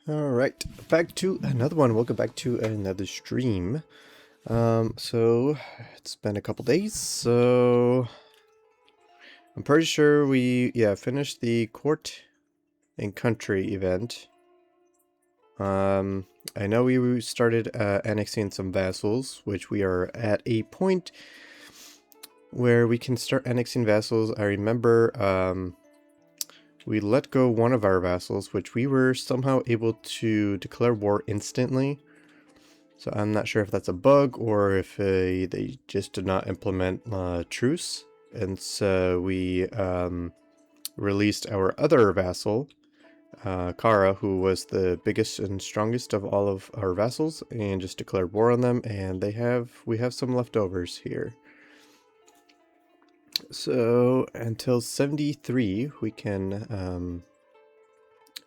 Alright, back to another one. Welcome back to another stream. So it's been a couple days, so I'm pretty sure we finished the court and country event. I know we started annexing some vassals, which we are at a point where we can start annexing vassals. I remember we let go one of our vassals, which we were somehow able to declare war instantly. So I'm not sure if that's a bug or if they just did not implement truce. And so we released our other vassal, Kara, who was the biggest and strongest of all of our vassals, and just declared war on them. And we have some leftovers here. So until 73, we can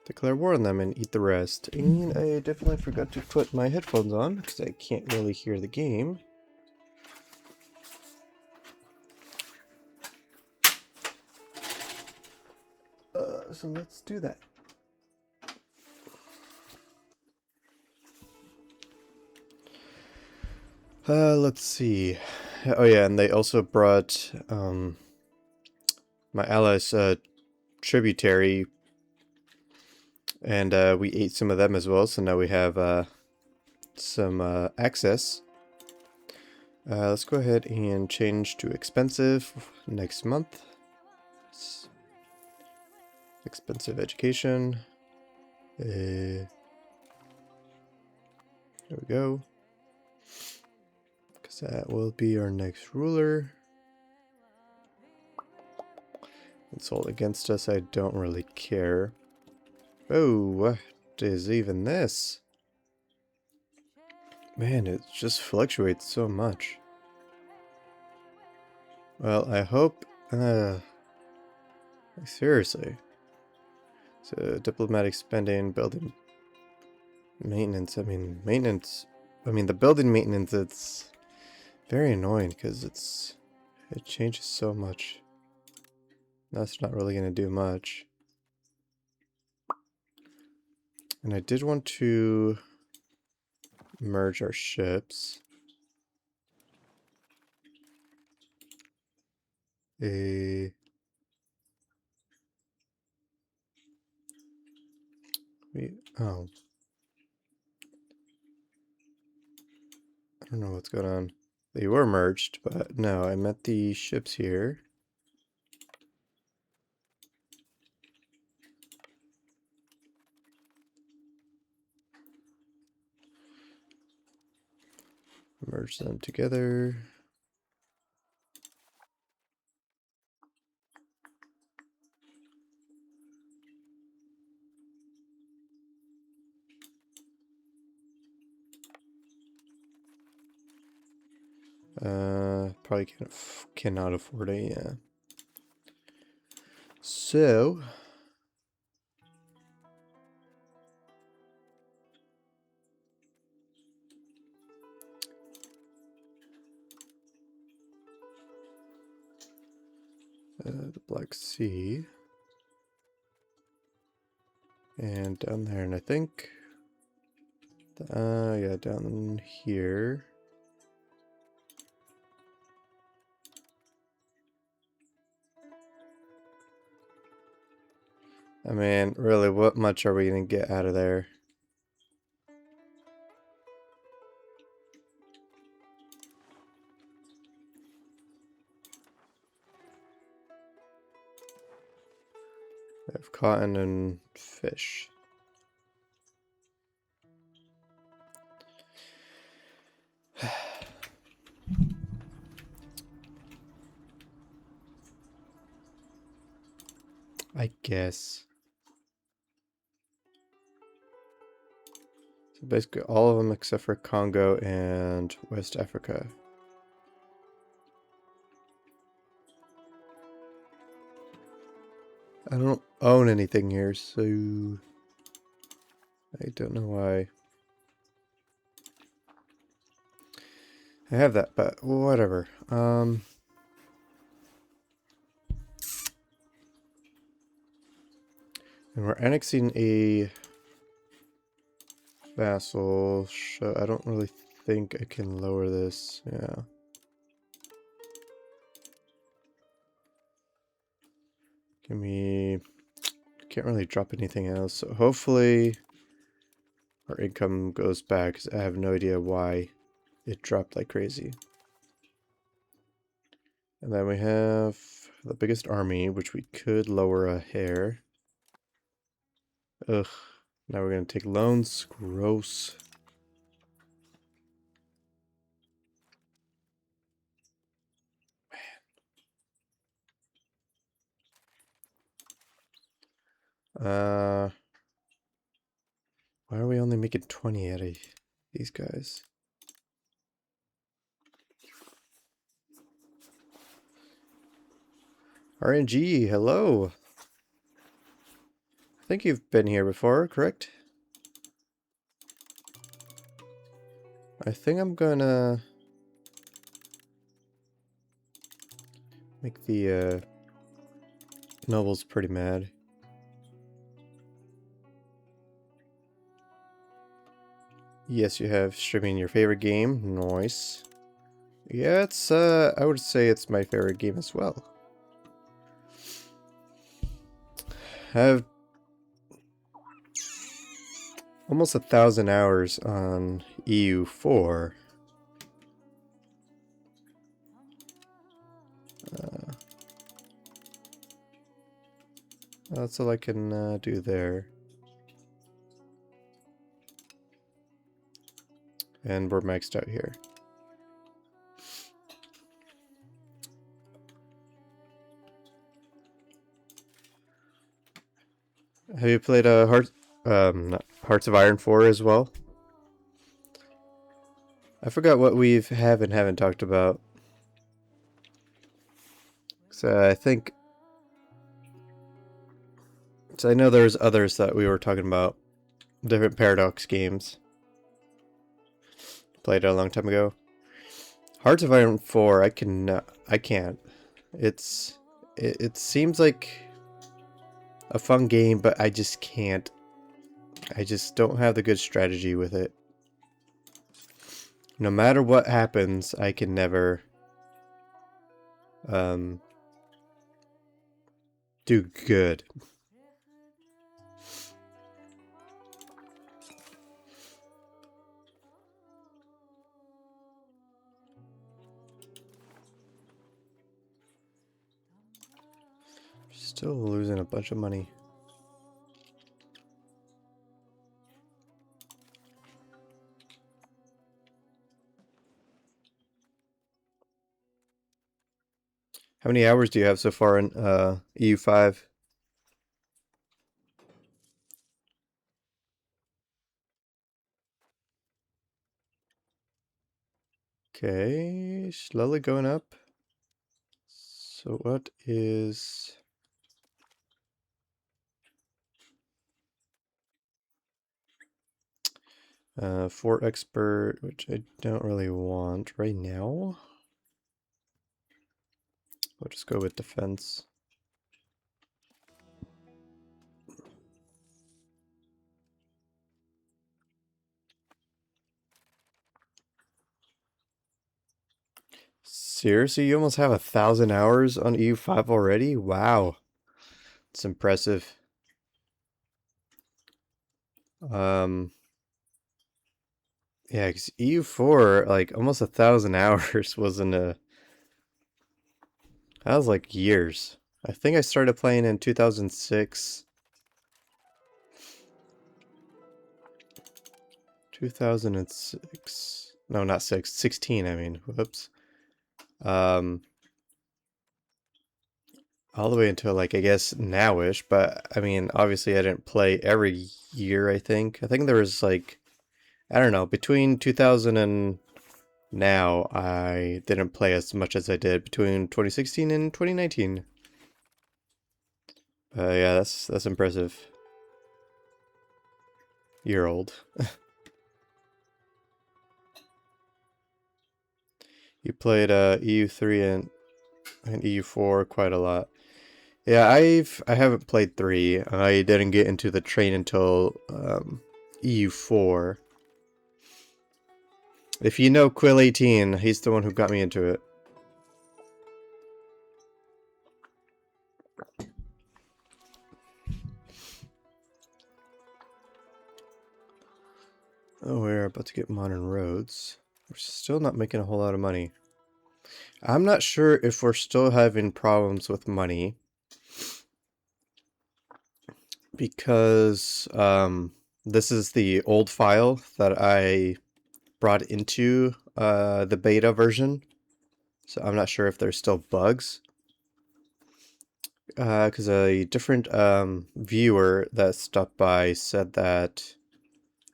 declare war on them and eat the rest. And I definitely forgot to put my headphones on because I can't really hear the game. So let's do that. Let's see. Oh yeah, and they also brought my allies tributary, and we ate some of them as well. So now we have some access. Let's go ahead and change to expensive next month. Expensive education. There we go. Because that will be our next ruler. Insult against us, I don't really care. Oh, what is even this? Man, it just fluctuates so much. Well, I hope... seriously. So, diplomatic spending, building maintenance. I mean, maintenance... I mean, the building maintenance, it's very annoying because it changes so much. That's not really going to do much. And I did want to merge our ships. Oh. I don't know what's going on. They were merged, but no, I meant the ships here. Merge them together. Probably cannot afford it, yeah. So, the Black Sea. And down there, and I think, yeah, down here. I mean, really, what much are we gonna get out of there? We have cotton and fish. I guess. So basically all of them except for Congo and West Africa. I don't own anything here, so I don't know why. I have that, but whatever. And we're annexing a Vassal. I don't really think I can lower this. Yeah. Give me... Can't really drop anything else. So hopefully our income goes back, 'cause I have no idea why it dropped like crazy. And then we have the biggest army, which we could lower a hair. Ugh. Now we're going to take loans. Gross. Why are we only making 20 out of these guys? RNG, hello. I think you've been here before, correct? I think I'm gonna make the nobles pretty mad. Yes, you have streaming your favorite game. Nice. Yeah, it's I would say it's my favorite game as well. I have almost 1,000 hours on EU4. That's all I can do there. And we're maxed out here. Have you played Hearts of Iron 4 as well? I forgot what we have and haven't talked about. So I think... So I know there's others that we were talking about. Different Paradox games. Played it a long time ago. Hearts of Iron 4, I can't. It seems like a fun game, but I just can't. I just don't have the good strategy with it. No matter what happens, I can never do good. Still losing a bunch of money. How many hours do you have so far in EU5? Okay, slowly going up. So what is... Fort Expert, which I don't really want right now. We'll just go with defense. Seriously, you almost have 1,000 hours on EU5 already? Wow. It's impressive. Yeah, because EU4, like, almost 1,000 hours wasn't a... That was like years. I think I started playing in 2006. 2006. No, not 6. 16, I mean. Whoops. All the way until, like, I guess nowish, but I mean, obviously I didn't play every year, I think. I think there was, like, I don't know, between 2000 and now, I didn't play as much as I did between 2016 and 2019. Yeah, that's impressive. Year old. You played EU3 and EU4 quite a lot. Yeah, I haven't played 3. I didn't get into the train until EU4. If you know Quill18, he's the one who got me into it. Oh, we're about to get modern roads. We're still not making a whole lot of money. I'm not sure if we're still having problems with money. Because this is the old file that I brought into the beta version. So I'm not sure if there's still bugs. Because a different viewer that stopped by said that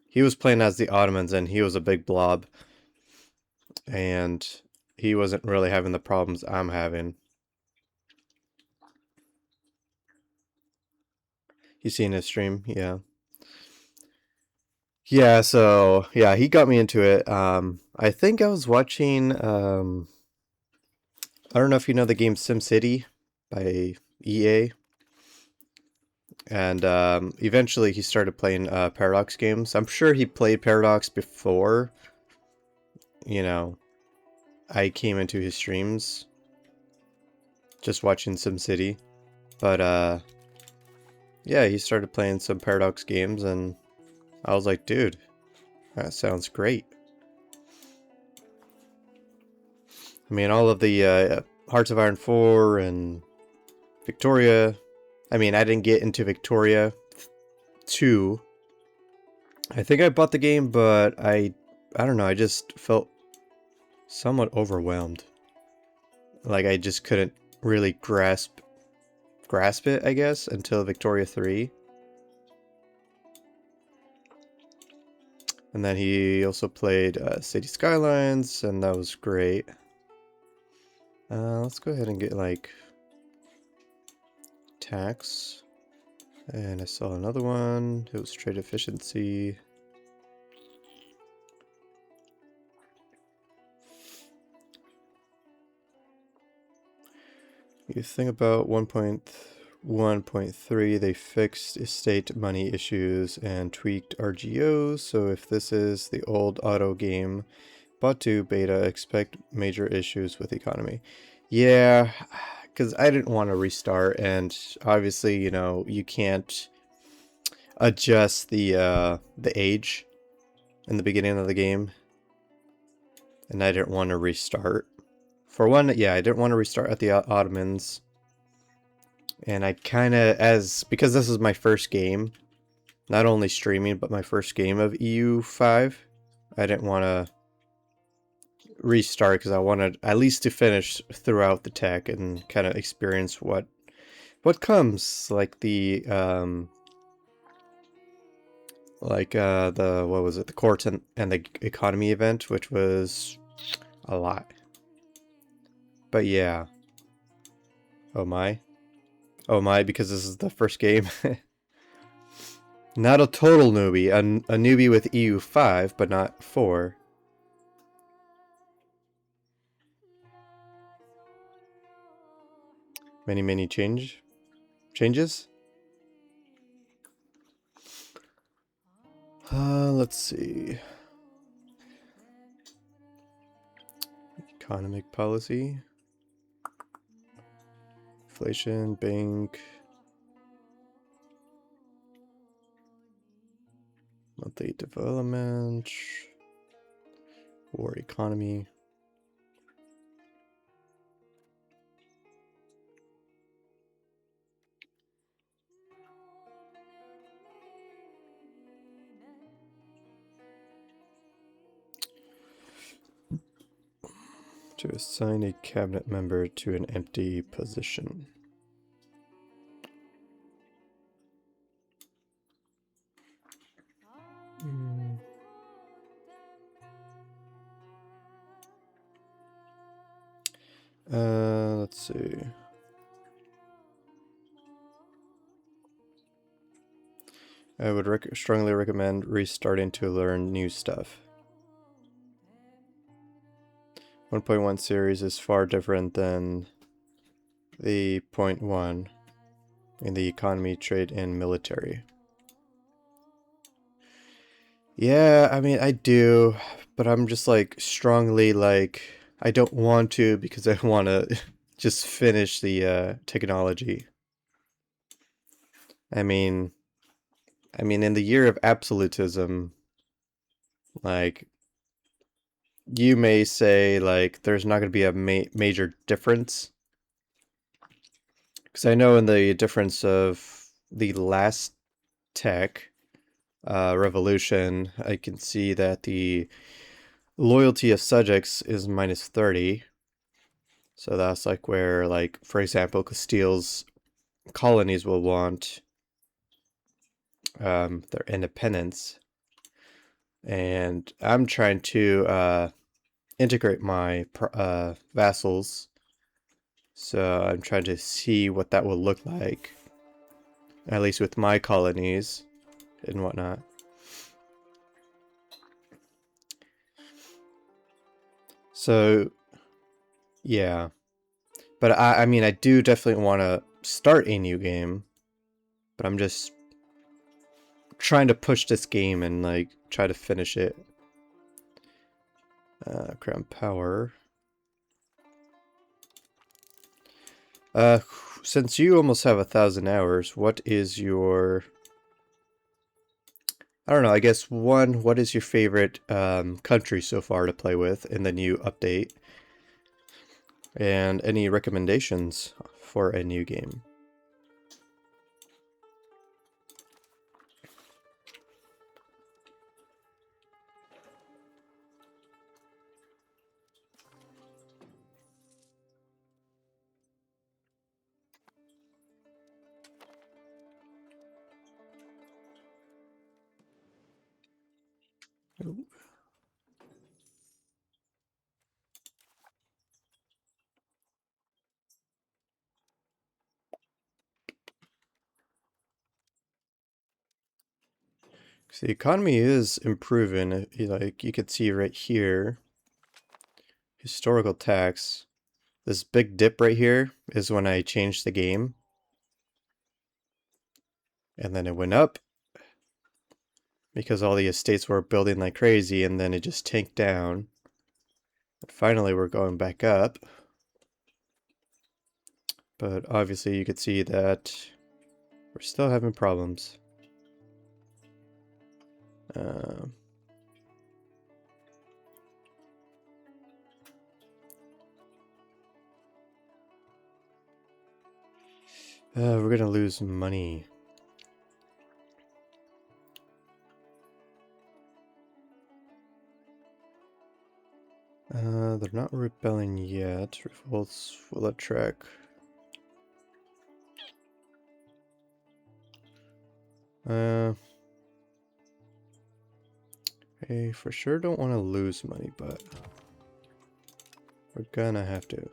he was playing as the Ottomans and he was a big blob. And he wasn't really having the problems I'm having. You seen his stream? Yeah. Yeah, so yeah, he got me into it. I think I was watching I don't know if you know the game SimCity by EA. And eventually he started playing Paradox games. I'm sure he played Paradox before, you know, I came into his streams just watching SimCity. But yeah, he started playing some Paradox games and I was like, dude, that sounds great. I mean, all of the Hearts of Iron 4 and Victoria. I mean, I didn't get into Victoria 2. I think I bought the game, but I don't know, I just felt somewhat overwhelmed. Like I just couldn't really grasp it, I guess, until Victoria 3. And then he also played City Skylines, and that was great. Let's go ahead and get like tax. And I saw another one. It was trade efficiency. You think about 1.1.3, they fixed estate money issues and tweaked RGOs, so if this is the old auto game, Batu beta, expect major issues with economy. Yeah, because I didn't want to restart, and obviously, you know, you can't adjust the age in the beginning of the game, and I didn't want to restart. For one, yeah, I didn't want to restart at the Ottomans. And I kind of, because this is my first game, not only streaming, but my first game of EU5, I didn't want to restart because I wanted at least to finish throughout the tech and kind of experience what comes, like the, what was it, the court and the economy event, which was a lot. But yeah. Oh my. Oh my, because this is the first game. Not a total newbie, a newbie with EU5, but not 4. Many changes? Let's see. Economic policy. Inflation, bank. Monthly development. War economy. To assign a cabinet member to an empty position. Let's see. I would strongly recommend restarting to learn new stuff. 1.1 series is far different than the 0.1 in the economy, trade, and military. Yeah, I mean, I do, but I'm just like strongly like I don't want to because I want to just finish the technology. I mean, in the year of absolutism, like you may say like there's not going to be a major difference because I know in the difference of the last tech revolution, I can see that the loyalty of subjects is minus 30. So that's like where, like, for example, Castile's colonies will want their independence. And I'm trying to integrate my vassals. So I'm trying to see what that will look like, at least with my colonies and whatnot. So, yeah. But I mean, I do definitely want to start a new game, but I'm just trying to push this game and like try to finish it. Crown Power. Uh, since you almost have 1,000 hours, what is your... I don't know, I guess what is your favorite country so far to play with in the new update? And any recommendations for a new game? So the economy is improving. Like you could see right here, historical tax. This big dip right here is when I changed the game. And then it went up because all the estates were building like crazy, and then it just tanked down. And finally, we're going back up. But obviously you could see that we're still having problems. We're gonna lose money. They're not rebelling yet. Revolts will attract. I for sure don't want to lose money, but we're gonna have to.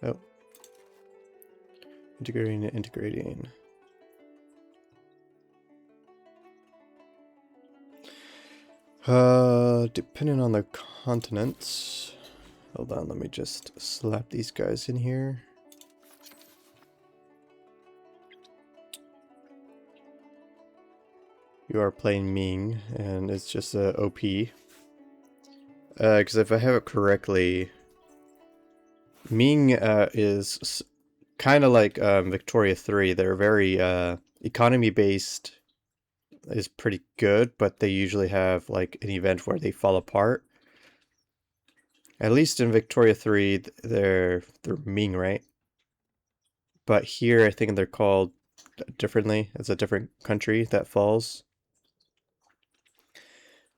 Oh. Integrating. Depending on the continents. Hold on, let me just slap these guys in here. You are playing Ming, and it's just a OP. Because if I have it correctly, Ming is kind of like Victoria 3. They're very economy based, is pretty good, but they usually have like an event where they fall apart. At least in Victoria 3, they're Ming, right? But here, I think they're called differently. It's a different country that falls.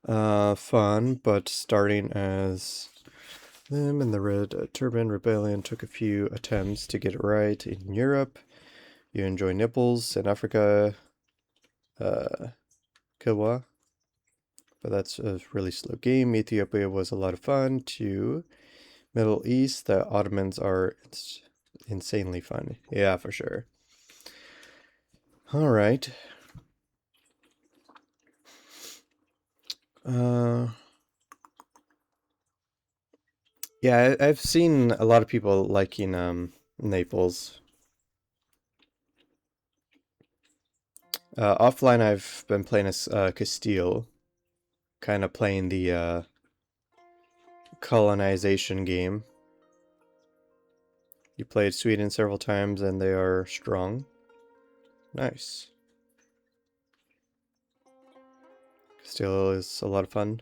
Fun, but starting as them and the Red Turban Rebellion took a few attempts to get it right in Europe. You enjoy nipples in Africa, Kilwa. But that's a really slow game. Ethiopia was a lot of fun too. Middle East, the Ottomans are insanely fun. Yeah, for sure. All right. Yeah, I've seen a lot of people liking Naples. Offline, I've been playing as Castile, kind of playing the colonization game. You played Sweden several times and they are strong. Nice. Castile is a lot of fun.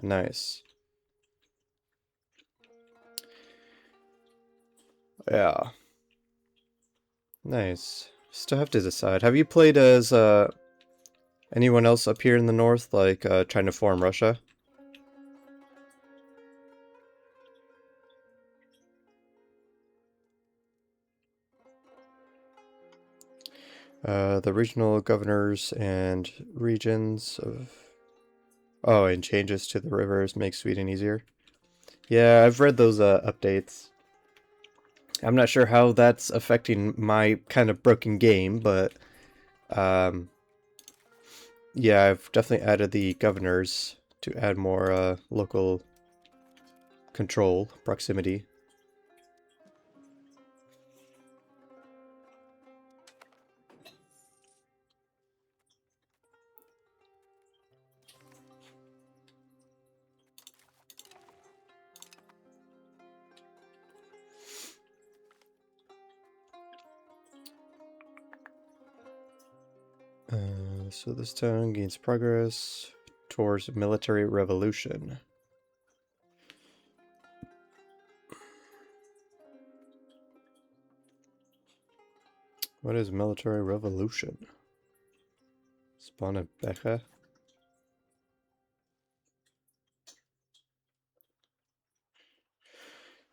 Nice. Yeah. Nice. Still have to decide. Have you played as anyone else up here in the north, like trying to form Russia? The regional governors and regions of... Oh, and changes to the rivers make Sweden easier. Yeah, I've read those updates. I'm not sure how that's affecting my kind of broken game, but um, yeah, I've definitely added the governors to add more local control, proximity. So this town gains progress towards military revolution. What is military revolution? Spawn a Becha?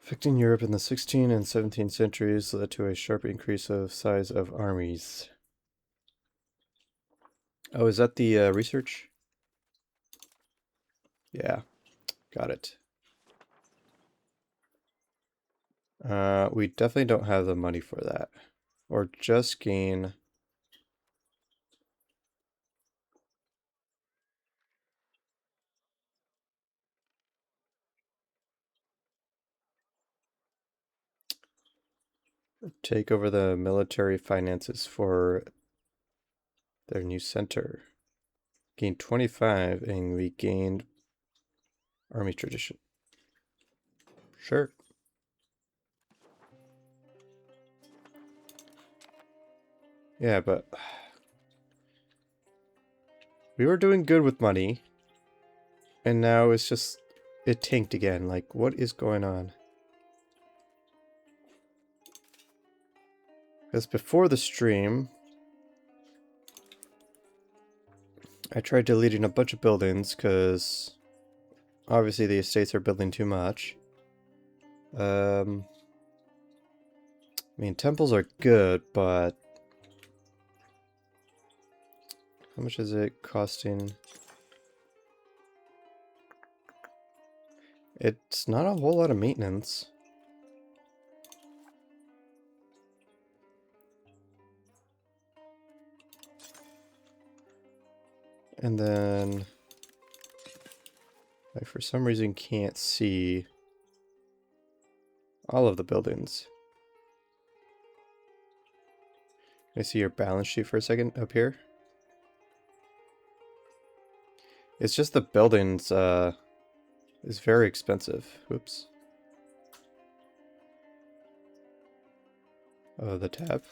Affecting Europe in the 16th and 17th centuries led to a sharp increase of size of armies. Oh, is that the research? Yeah, got it. We definitely don't have the money for that. Or just gain... Take over the military finances for their new center. Gained 25 and we gained army tradition. Sure. Yeah, but we were doing good with money. And now it's just, it tanked again. Like, what is going on? Because before the stream, I tried deleting a bunch of buildings because obviously the estates are building too much. I mean, temples are good, but how much is it costing? It's not a whole lot of maintenance. And then I for some reason can't see all of the buildings. Can I see your balance sheet for a second up here? It's just the buildings is very expensive. Oops. Oh, the tab.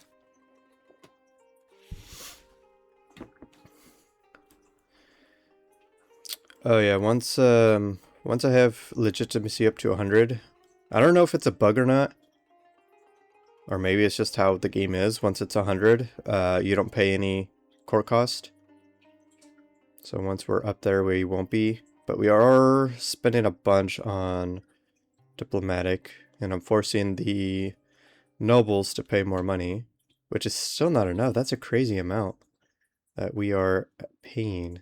Oh yeah, once I have legitimacy up to 100, I don't know if it's a bug or not, or maybe it's just how the game is. Once it's 100, you don't pay any court cost. So once we're up there, we won't be. But we are spending a bunch on diplomatic, and I'm forcing the nobles to pay more money, which is still not enough. That's a crazy amount that we are paying.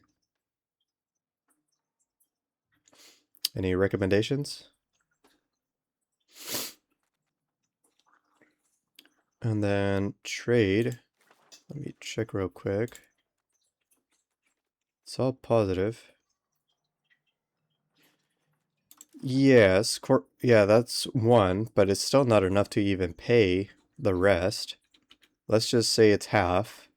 Any recommendations? And then trade. Let me check real quick. It's all positive. Yes, yeah, that's one, but it's still not enough to even pay the rest. Let's just say it's half.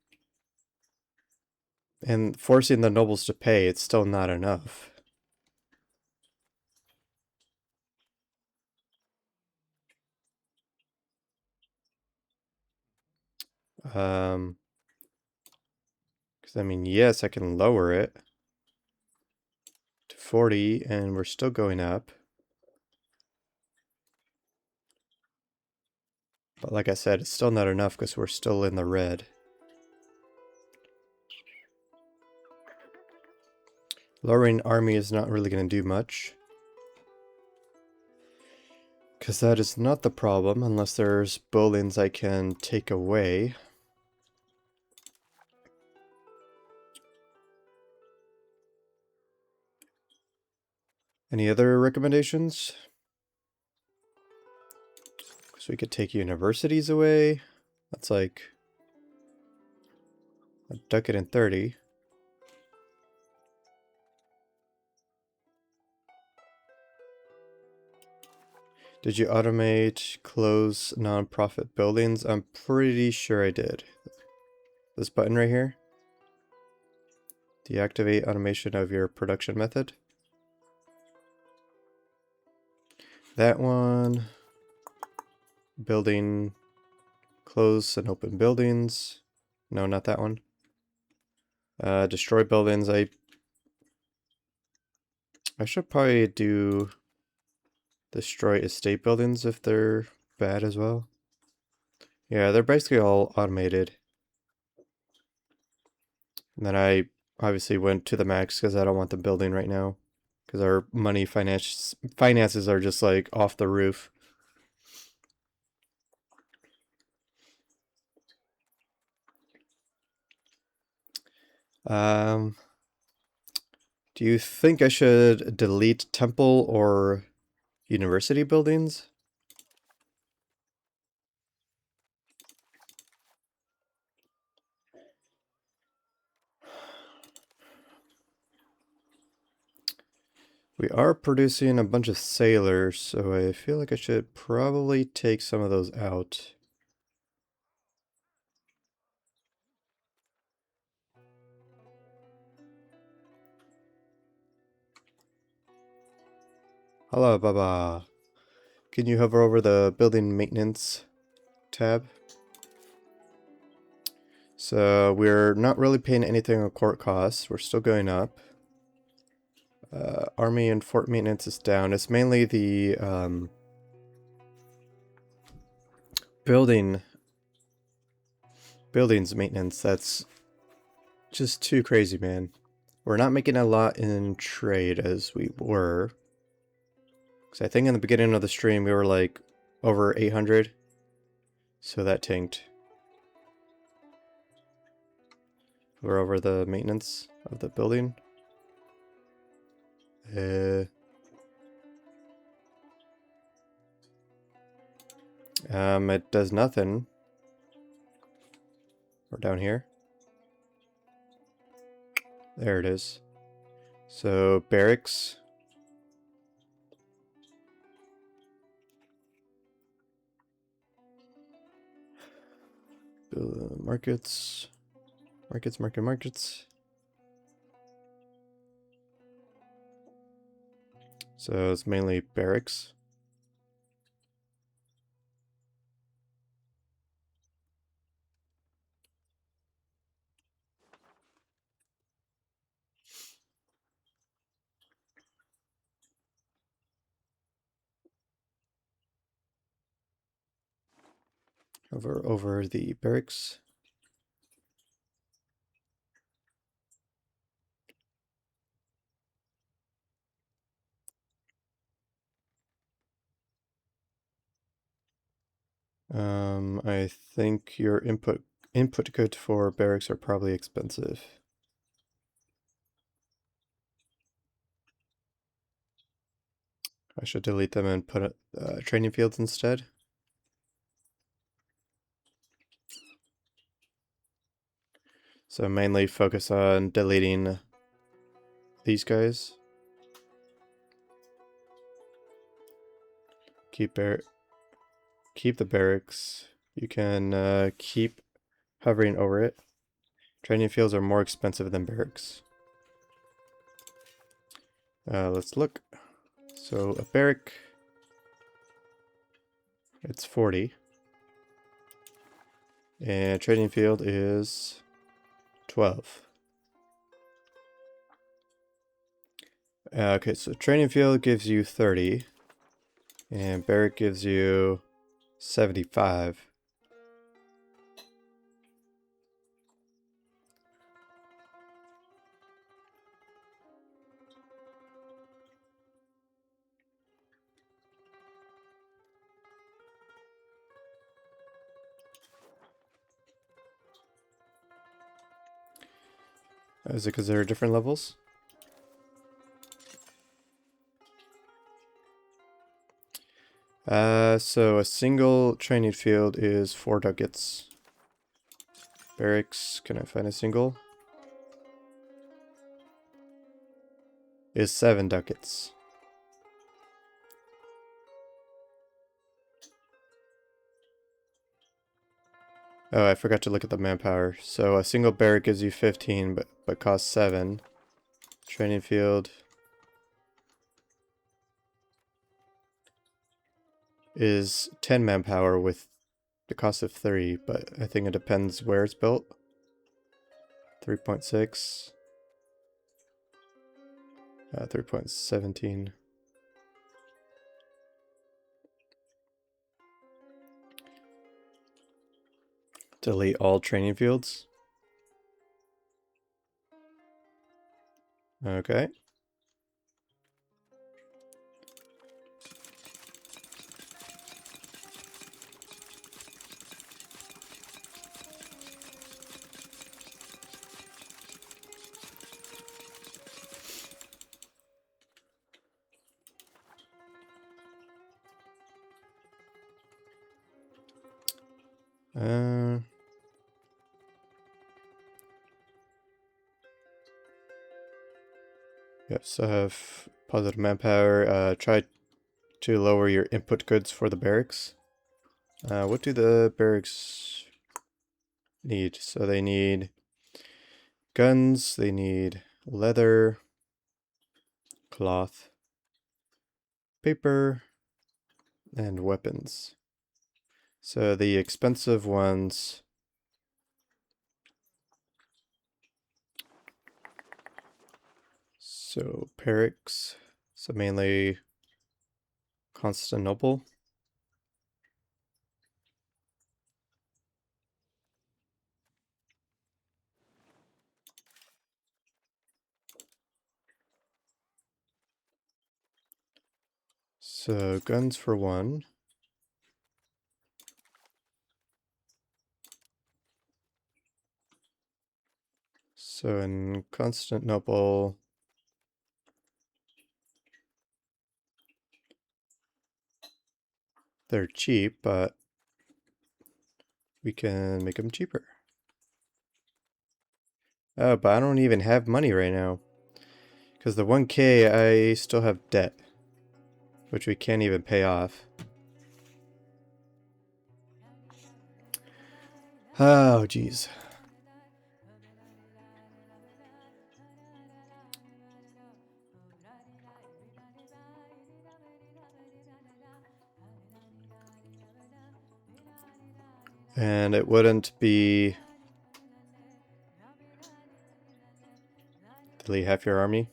And forcing the nobles to pay, it's still not enough. Because I mean, yes, I can lower it to 40, and we're still going up. But like I said, it's still not enough because we're still in the red. Lowering army is not really going to do much. Because that is not the problem, unless there's buildings I can take away. Any other recommendations? So we could take universities away. That's like a ducat and 30. Did you automate close non-profit buildings? I'm pretty sure I did. This button right here. Deactivate automation of your production method. That one. Building, close and open buildings. No, not that one. Destroy buildings. I should probably do destroy estate buildings if they're bad as well. Yeah, they're basically all automated. And then I obviously went to the max because I don't want them building right now. Because our money finances are just like off the roof. Um, do you think I should delete temple or university buildings? We are producing a bunch of sailors, so I feel like I should probably take some of those out. Hello, Baba. Can you hover over the building maintenance tab? So we're not really paying anything on court costs. We're still going up. Army and fort maintenance is down. It's mainly the buildings maintenance that's just too crazy, man. We're not making a lot in trade as we were. Because I think in the beginning of the stream we were like over 800. So that tanked. We're over the maintenance of the building. It does nothing. We're down here. There it is. So barracks. Markets. Markets. So it's mainly barracks. Over the barracks. I think your input code for barracks are probably expensive. I should delete them and put training fields instead. So mainly focus on deleting these guys. Keep the barracks. You can keep hovering over it. Training fields are more expensive than barracks. Let's look. So a barrack, it's 40. And training field is 12. Okay, so training field gives you 30. And barrack gives you 75. Is it because there are different levels? So a single training field is 4 ducats. Barracks, can I find a single? Is 7 ducats. Oh, I forgot to look at the manpower. So a single barrack gives you 15, but costs 7. Training field is 10 manpower with the cost of 3, but I think it depends where it's built. 3.6. 3.17. Delete all training fields. Okay. Yep, so I have positive manpower. Try to lower your input goods for the barracks. What do the barracks need? So they need guns, they need leather, cloth, paper, and weapons. So the expensive ones... So barracks, so mainly Constantinople. So guns for 1. So in Constantinople, they're cheap, but we can make them cheaper. Oh, but I don't even have money right now. Because the 1K, I still have debt. Which we can't even pay off. Oh, jeez. And it wouldn't be... Delete half your army.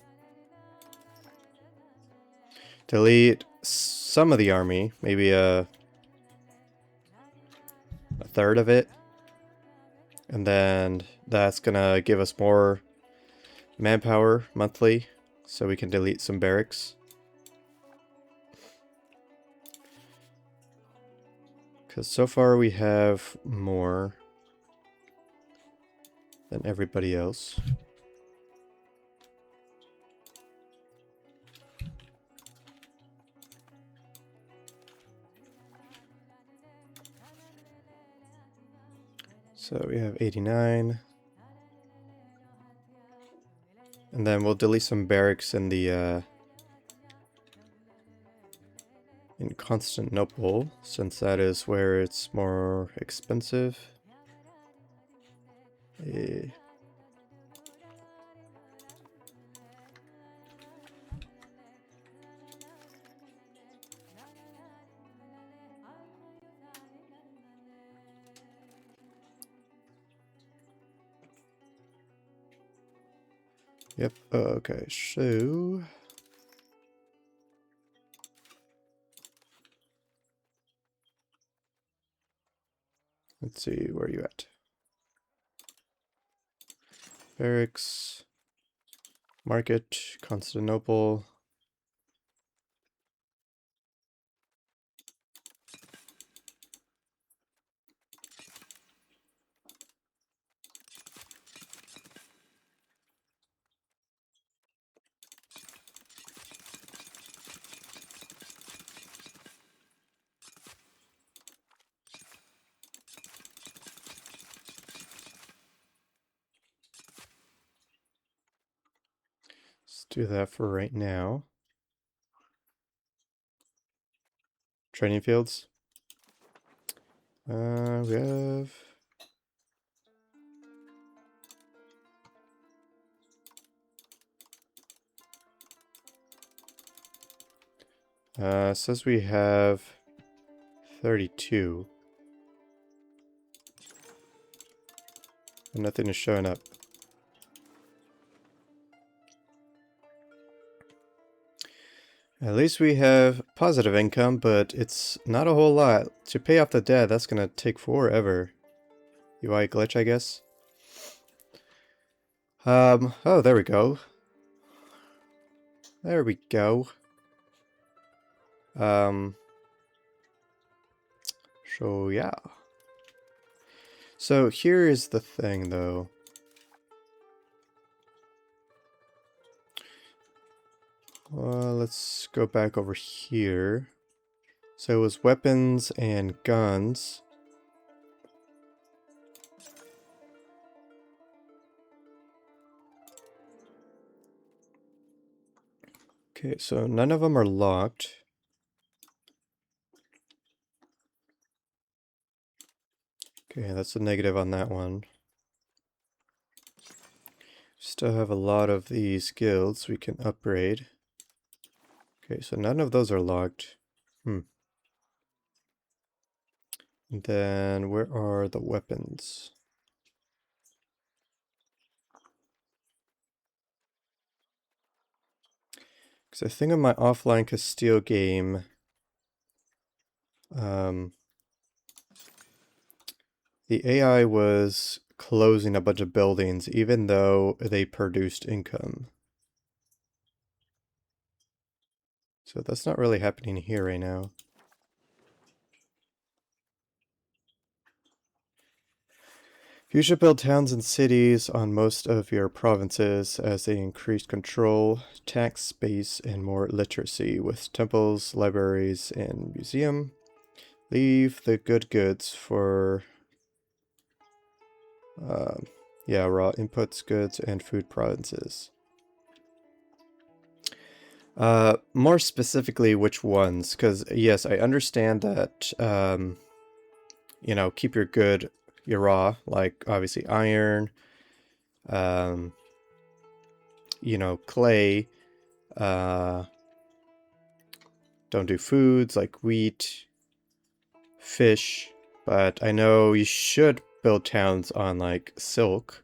Delete some of the army. Maybe a third of it. And then that's gonna give us more manpower monthly. So we can delete some barracks. Because so far we have more than everybody else. So we have 89. And then we'll delete some barracks in the in Constantinople, since that is where it's more expensive. Yep, okay, so... Let's see, where are you at? Barracks, Market, Constantinople. Let's do that for right now. Training fields. We have... says we have 32. And nothing is showing up. At least we have positive income, but it's not a whole lot. To pay off the debt, that's gonna take forever. UI glitch, I guess. Oh, there we go. There we go. So yeah. So here is the thing, though. Let's go back over here. So it was weapons and guns. Okay, so none of them are locked. Okay, that's a negative on that one. Still have a lot of these guilds we can upgrade. Okay, so none of those are locked. And then where are the weapons? Because I think on my offline Castile game, the AI was closing a bunch of buildings even though they produced income. So that's not really happening here right now. You should build towns and cities on most of your provinces as they increase control, tax space, and more literacy with temples, libraries, and museum. Leave the good goods for raw inputs, goods, and food provinces. More specifically, which ones? Because yes, I understand that keep your raw, like obviously iron, clay, don't do foods like wheat, fish, but I know you should build towns on like silk.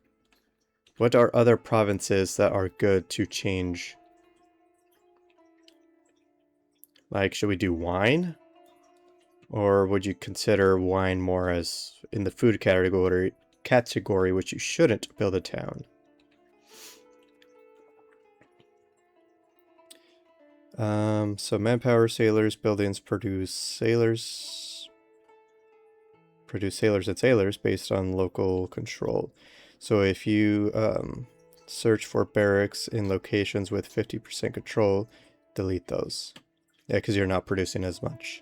What are other provinces that are good to change? Like, should we do wine? Or would you consider wine more as in the food category, which you shouldn't build a town? So manpower, sailors, buildings produce sailors and sailors based on local control. So if you search for barracks in locations with 50% control, delete those. Yeah, because you're not producing as much.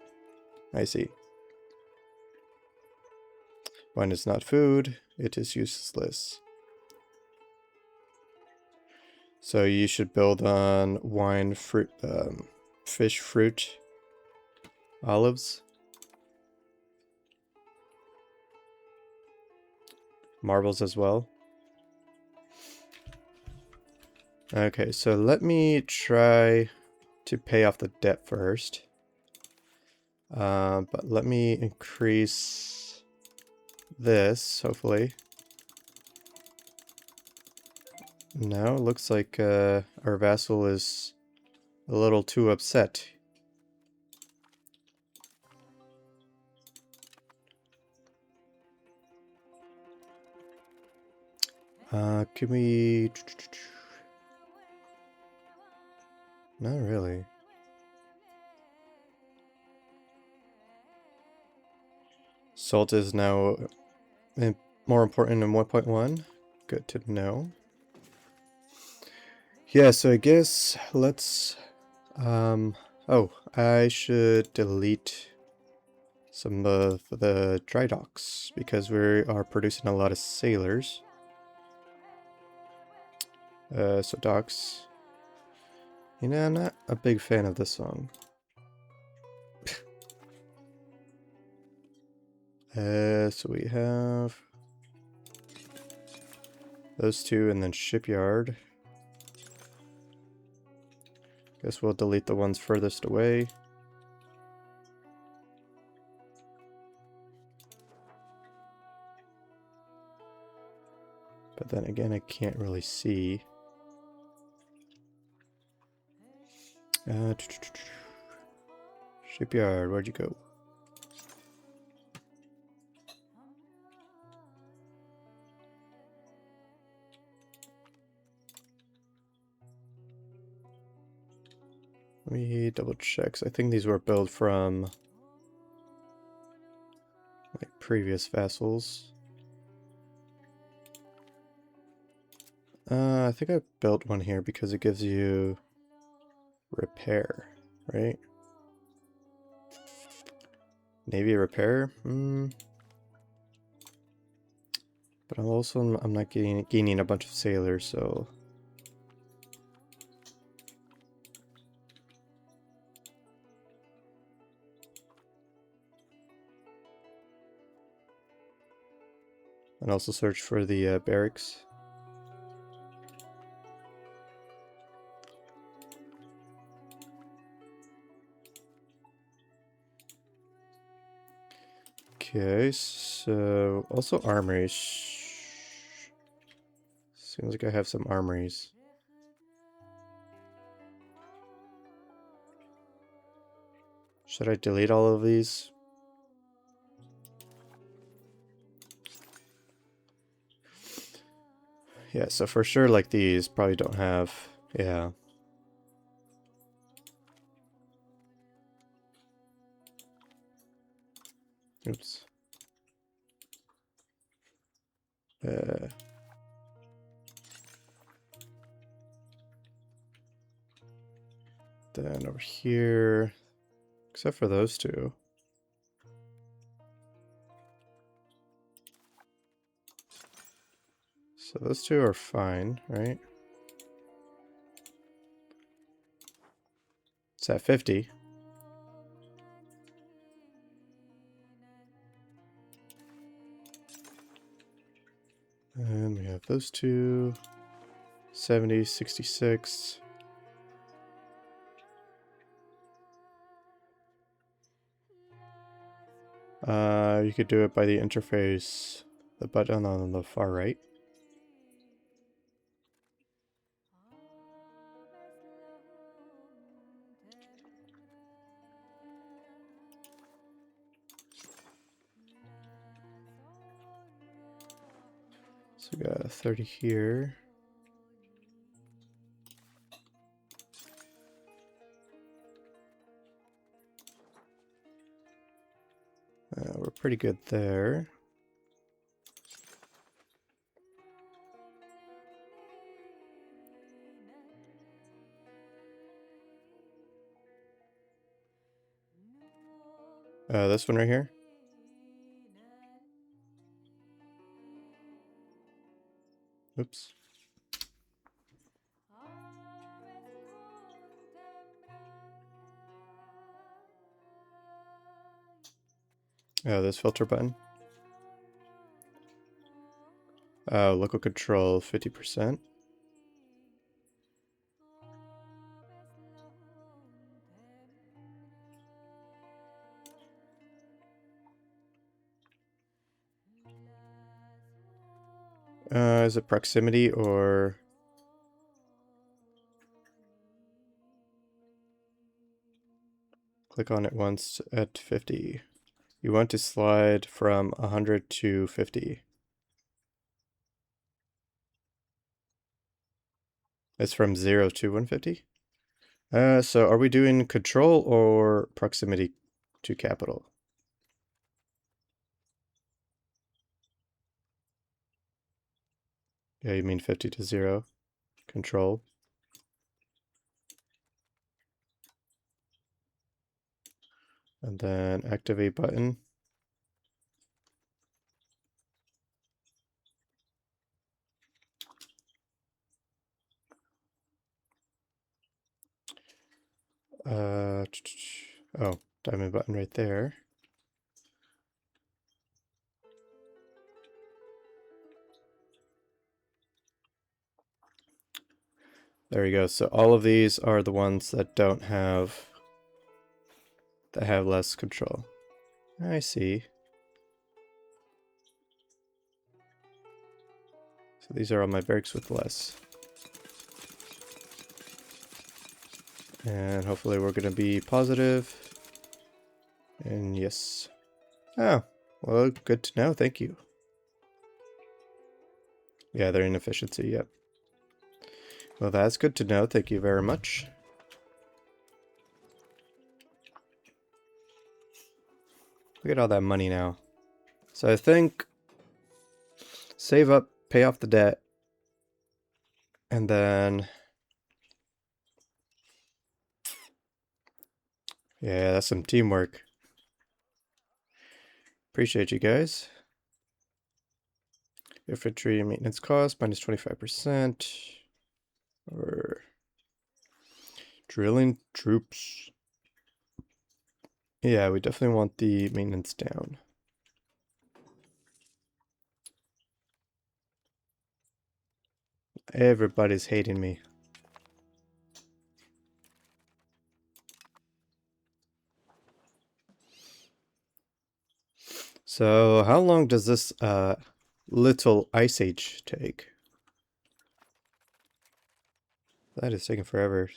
I see. Wine is not food. It is useless. So you should build on wine, fruit, fish, fruit, olives, marbles as well. Okay, so let me try to pay off the debt first. But let me increase this, hopefully. Now it looks like our vassal is a little too upset. Can we... Not really. Salt is now more important in 1.1. Good to know. Yeah, so I guess let's... oh, I should delete some of the dry docks because we are producing a lot of sailors. So docks. You know, I'm not a big fan of this song. So we have those two and then shipyard. Guess we'll delete the ones furthest away. But then again, I can't really see. Shipyard, where'd you go? Let me double check. I think these were built from like previous vassals. I think I built one here because it gives you repair, right? Navy repair? But I'm not gaining a bunch of sailors, so... And also search for the barracks. Okay, so also armories. Seems like I have some armories. Should I delete all of these? Yeah, so for sure, like these probably don't have, yeah. Oops. Then over here, except for those two. So those two are fine, right? It's at 50. And we have those two. 70, 66. You could do it by the interface, the button on the far right. So we got 30 here. We're pretty good there. This one right here. Oops. This filter button. Local control 50%. Is it proximity or Click on it once at 50. You want to slide from 100 to 50. It's from 0 to 150? So are we doing control or proximity to capital? Yeah, you mean 50 to 0. Control. And then activate button. Oh, diamond button right there. There we go. So all of these are the ones that don't have, that have less control. I see. So these are all my barracks with less. And hopefully we're going to be positive. And yes. Oh, well, good to know. Thank you. Yeah, they're inefficiency. Yep. Well, that's good to know. Thank you very much. Look at all that money now. So I think save up, pay off the debt, and then yeah, that's some teamwork. Appreciate you guys. Infantry maintenance cost minus 25%. Or drilling troops. Yeah, we definitely want the maintenance down. Everybody's hating me. So how long does this little ice age take? That is taking forever.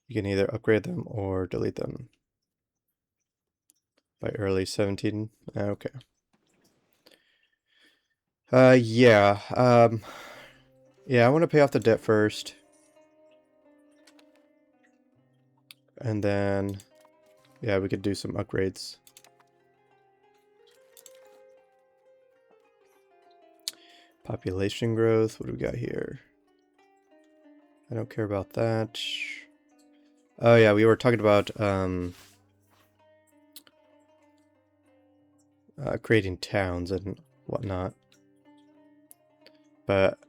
You can either upgrade them or delete them. By early 17? Okay. Yeah. Yeah, I want to pay off the debt first. And then, yeah, we could do some upgrades. Population growth, what do we got here? I don't care about that. Oh yeah, we were talking about creating towns and whatnot. But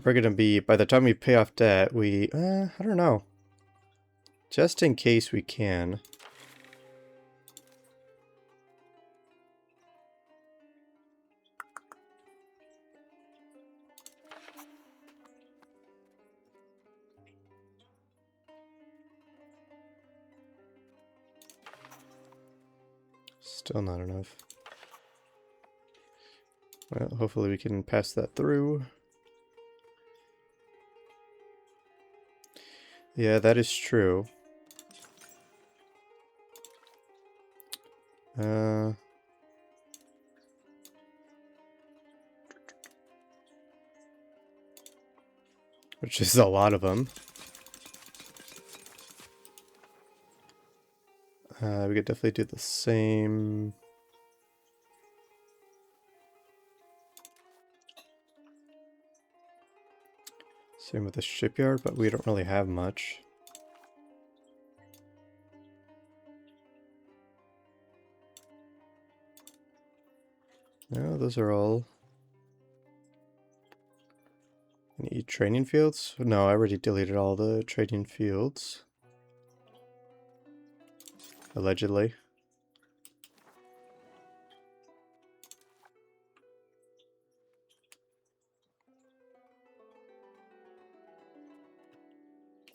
we're gonna be, by the time we pay off debt, we, I don't know. Just in case we can. Still not enough. Well, hopefully we can pass that through. Yeah, that is true. Which is a lot of them. We could definitely do the same. Same with the shipyard, but we don't really have much. No, those are all. Any training fields? No, I already deleted all the training fields. Allegedly.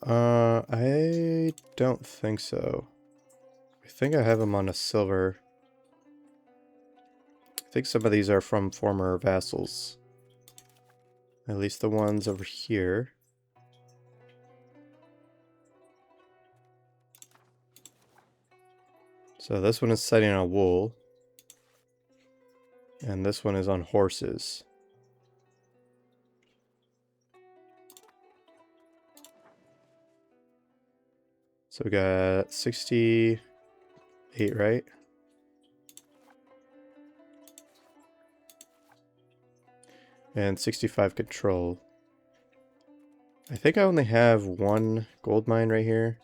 I don't think so. I think I have them on a silver. I think some of these are from former vassals. At least the ones over here. So this one is setting on wool. And this one is on horses. So we got 68, right? And 65 control. I think I only have one gold mine right here.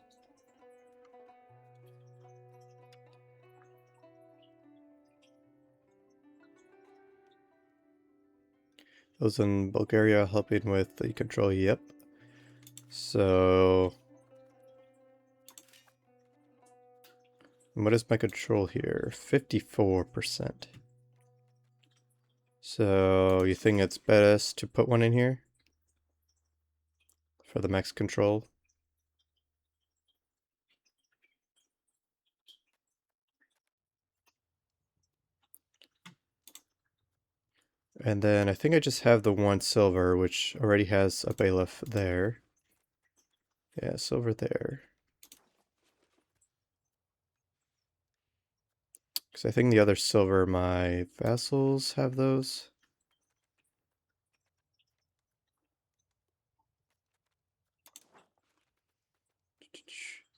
Those in Bulgaria helping with the control, yep. So what is my control here? 54%. So you think it's best to put one in here for the max control? And then I think I just have the one silver, which already has a bailiff there. Yeah, silver there. Because I think the other silver, my vassals have those.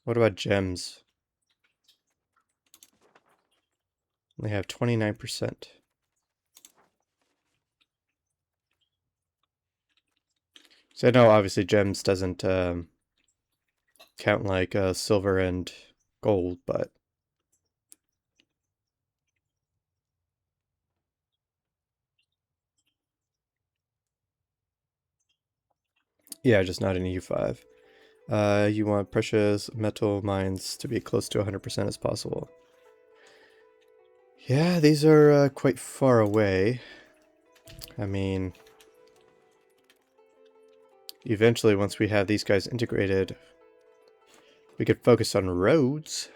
What about gems? They have 29%. So I know obviously gems doesn't count like silver and gold, but yeah, just not in EU5. You want precious metal mines to be close to 100% as possible. Yeah, these are quite far away. I mean, eventually once we have these guys integrated, we could focus on roads.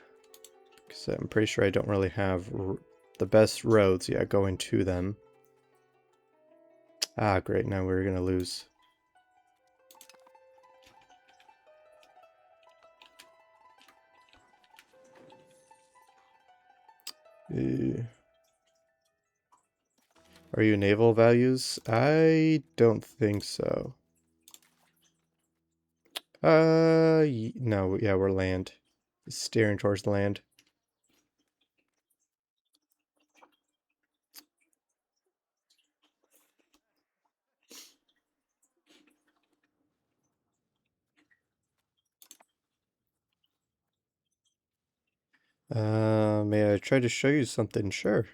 Because I'm pretty sure I don't really have the best roads yet going to them. Ah, great, now we're gonna lose. Are you naval values? I don't think so. No, yeah, we're land. Steering towards land. May I try to show you something? Sure.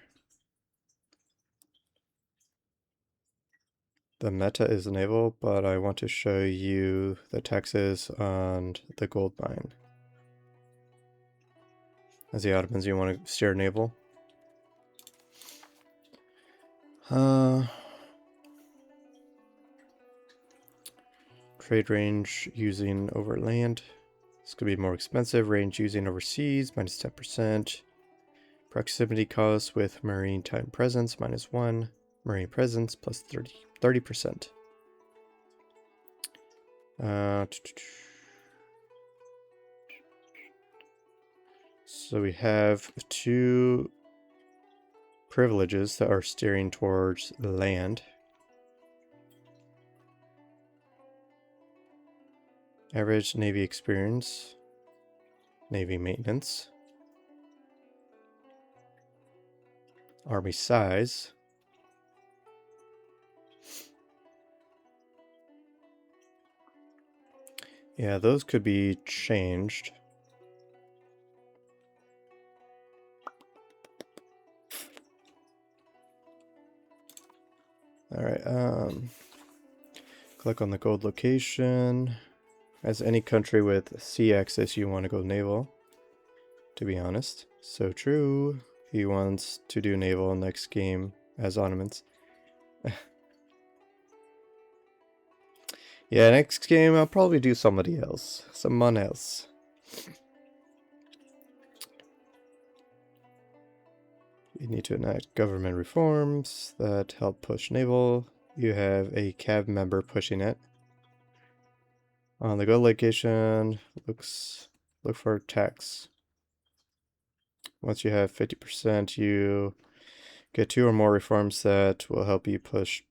The meta is naval, but I want to show you the taxes on the gold mine. As the Ottomans, you want to steer naval? Trade range using over land. This could be more expensive. Range using overseas, minus 10%. Proximity cost with maritime presence, minus 1. Marine presence, plus 30%. So we have 2 privileges that are steering towards the land. Average Navy experience, Navy maintenance, Army size, yeah, those could be changed. Alright, click on the gold location. As any country with sea access, you want to go naval, to be honest. So true. He wants to do naval next game as Ottomans. Yeah, next game I'll probably do somebody else. Someone else. You need to enact government reforms that help push naval. You have a cab member pushing it. On the go location, look for tax. Once you have 50%, you get 2 or more reforms that will help you push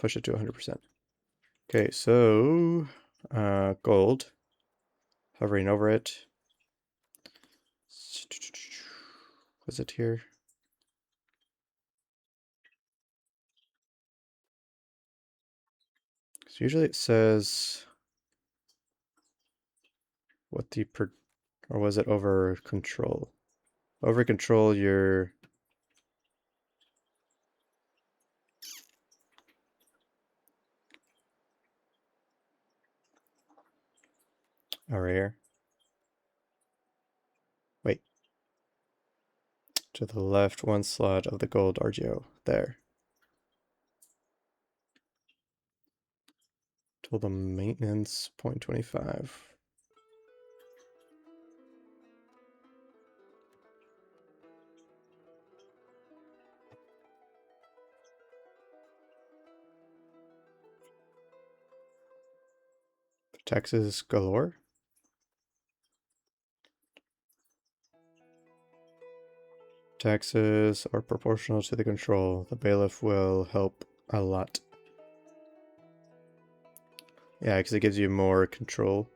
it to 100%. Okay, so gold, hovering over it. Was it here? So usually it says what the or was it over control? Over control your here. Wait. To the left, one slot of the gold RGO. There. Total maintenance 0.25. Taxes galore. Taxes are proportional to the control. The bailiff will help a lot. Yeah, because it gives you more control.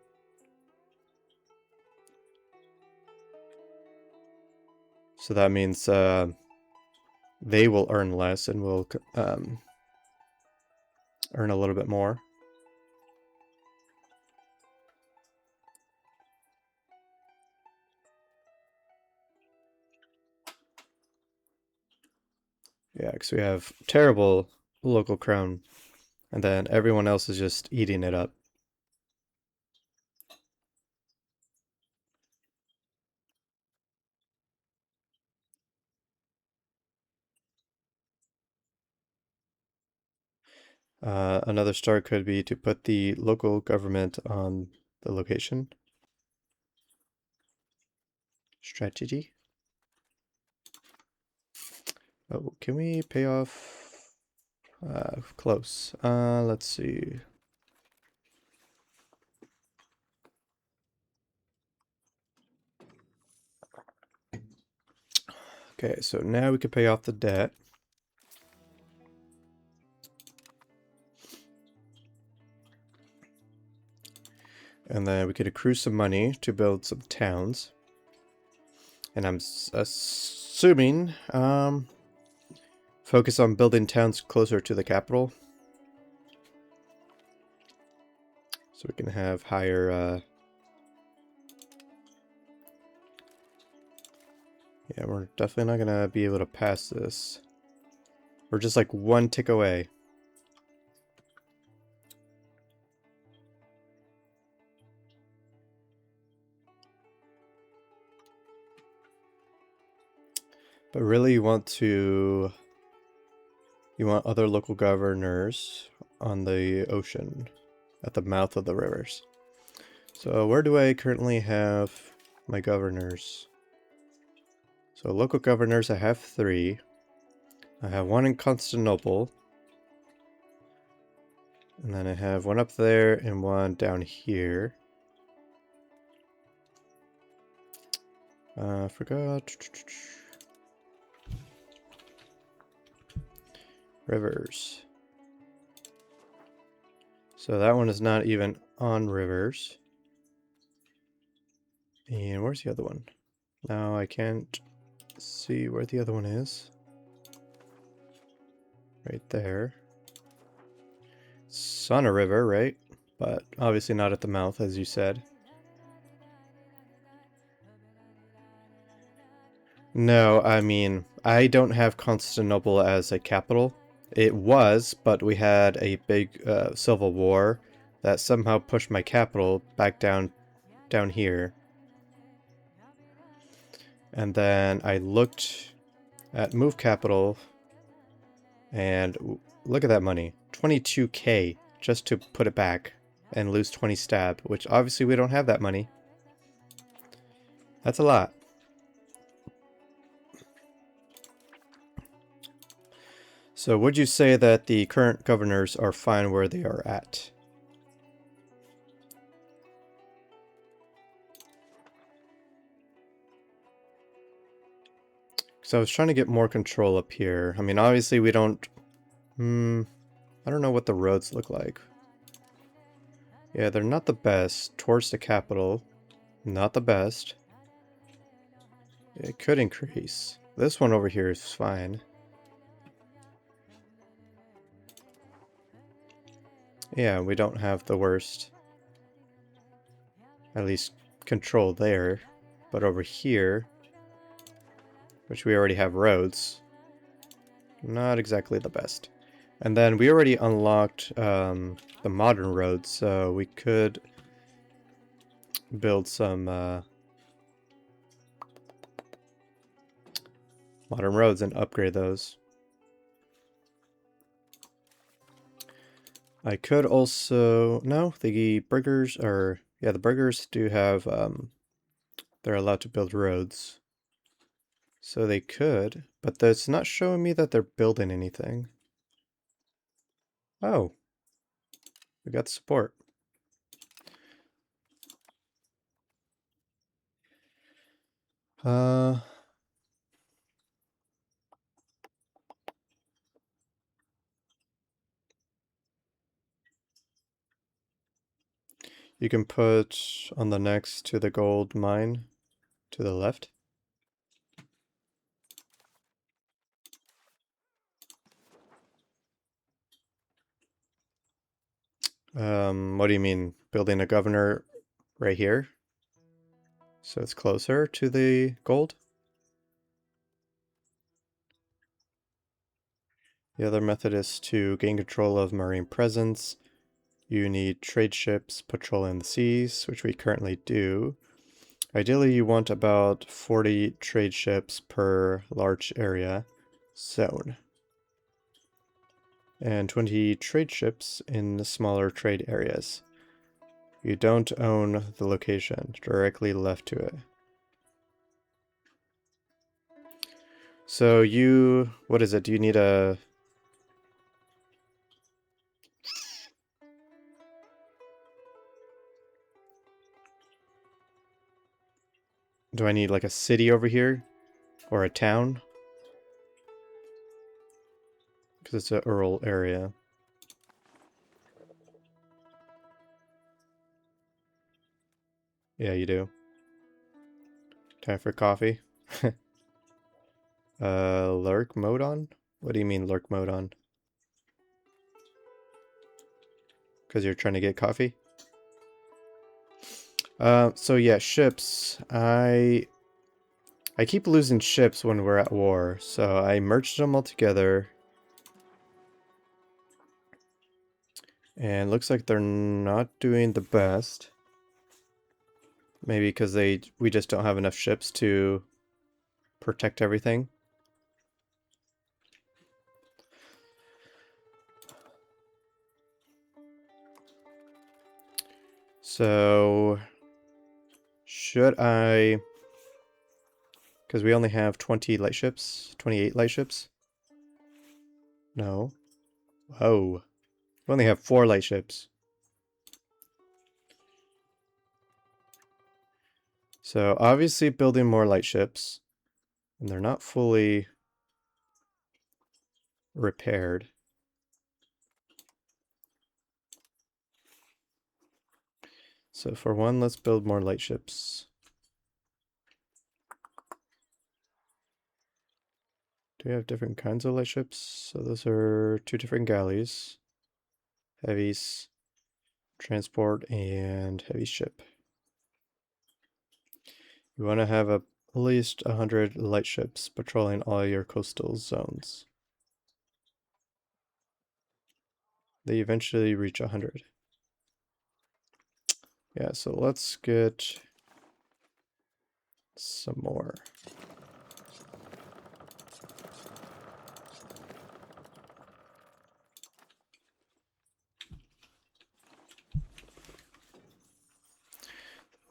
So that means they will earn less and will earn a little bit more. Yeah, because we have terrible local crown, and then everyone else is just eating it up. Another start could be to put the local government on the location. Strategy. Oh, can we pay off? Close. Let's see. Okay, so now we can pay off the debt. And then we could accrue some money to build some towns. And I'm assuming focus on building towns closer to the capital. So we can have higher yeah, we're definitely not gonna be able to pass this. We're just like one tick away. But really you want other local governors on the ocean at the mouth of the rivers. So where do I currently have my governors? So local governors, I have 3. I have 1 in Constantinople. And then I have 1 up there and 1 down here. I forgot. Rivers. So that one is not even on rivers. And where's the other one? Now I can't see where the other one is. Right there. It's on a river, right? But obviously not at the mouth, as you said. No, I mean, I don't have Constantinople as a capital. It was, but we had a big civil war that somehow pushed my capital back down here. And then I looked at move capital, and look at that money. 22k just to put it back and lose 20 stab, which obviously we don't have that money. That's a lot. So would you say that the current governors are fine where they are at? So I was trying to get more control up here. I mean, obviously we don't... I don't know what the roads look like. Yeah, they're not the best. Towards the capital, not the best. It could increase. This one over here is fine. Yeah, we don't have the worst, at least, control there. But over here, which we already have roads, not exactly the best. And then we already unlocked the modern roads, so we could build some modern roads and upgrade those. I could also... No, the burgers are... Yeah, the burgers do have... they're allowed to build roads. So they could, but that's not showing me that they're building anything. Oh, we got support. You can put on the next to the gold mine to the left. What do you mean? Building a governor right here? So it's closer to the gold? The other method is to gain control of marine presence. You need trade ships patrolling the seas, which we currently do. Ideally, you want about 40 trade ships per large area zone. And 20 trade ships in the smaller trade areas. You don't own the location, directly left to it. So you, what is it? Do you need a... Do I need like a city over here? Or a town? Because it's a rural area. Yeah, you do. Time for coffee. Lurk mode on? What do you mean lurk mode on? Because you're trying to get coffee? So yeah, ships. I keep losing ships when we're at war, so I merged them all together. And looks like they're not doing the best. Maybe because we just don't have enough ships to protect everything. So should I... Because we only have 20 light ships, 28 light ships. No. Whoa. We only have 4 light ships. So obviously building more light ships. And they're not fully repaired. So for one, let's build more light ships. Do we have different kinds of light ships? So those are 2 different galleys. Heavies, transport, and heavy ship. You want to have at least 100 light ships patrolling all your coastal zones. They eventually reach 100. Yeah, so let's get some more.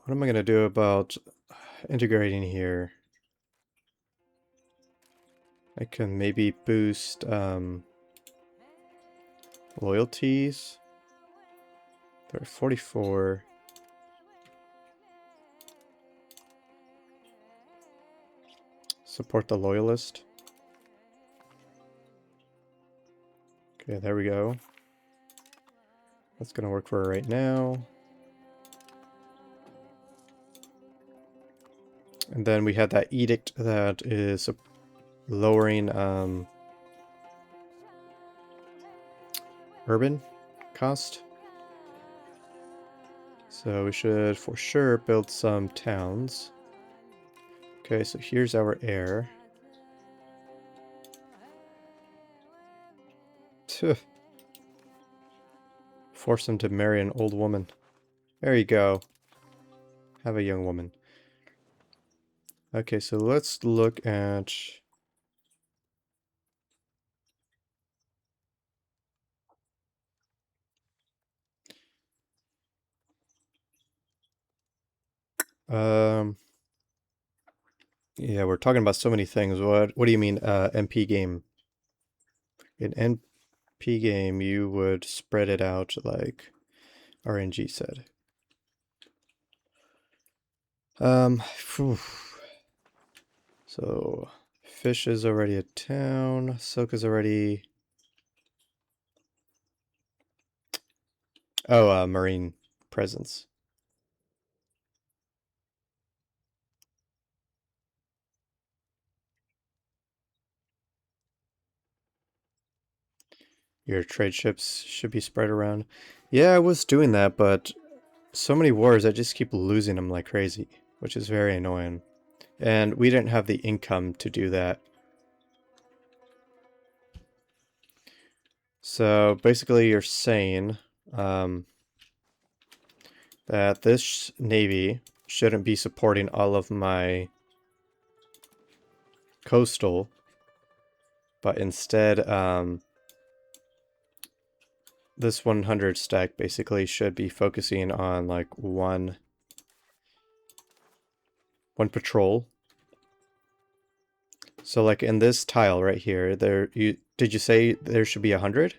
What am I going to do about integrating here? I can maybe boost loyalties. There are 44. Support the loyalist. Okay, there we go. That's gonna work for her right now. And then we had that edict that is lowering urban cost. So we should for sure build some towns. Okay, so here's our heir. Force him to marry an old woman. There you go. Have a young woman. Okay, so let's look at... yeah, we're talking about so many things. What do you mean, MP game? In NP game, you would spread it out like RNG said. Phew. So fish is already a town. Silk is already... Oh, marine presence. Your trade ships should be spread around. Yeah, I was doing that, but so many wars, I just keep losing them like crazy, which is very annoying. And we didn't have the income to do that. So basically you're saying that this navy shouldn't be supporting all of my coastal, but instead this 100 stack basically should be focusing on like one patrol. So like in this tile right here, did you say there should be 100?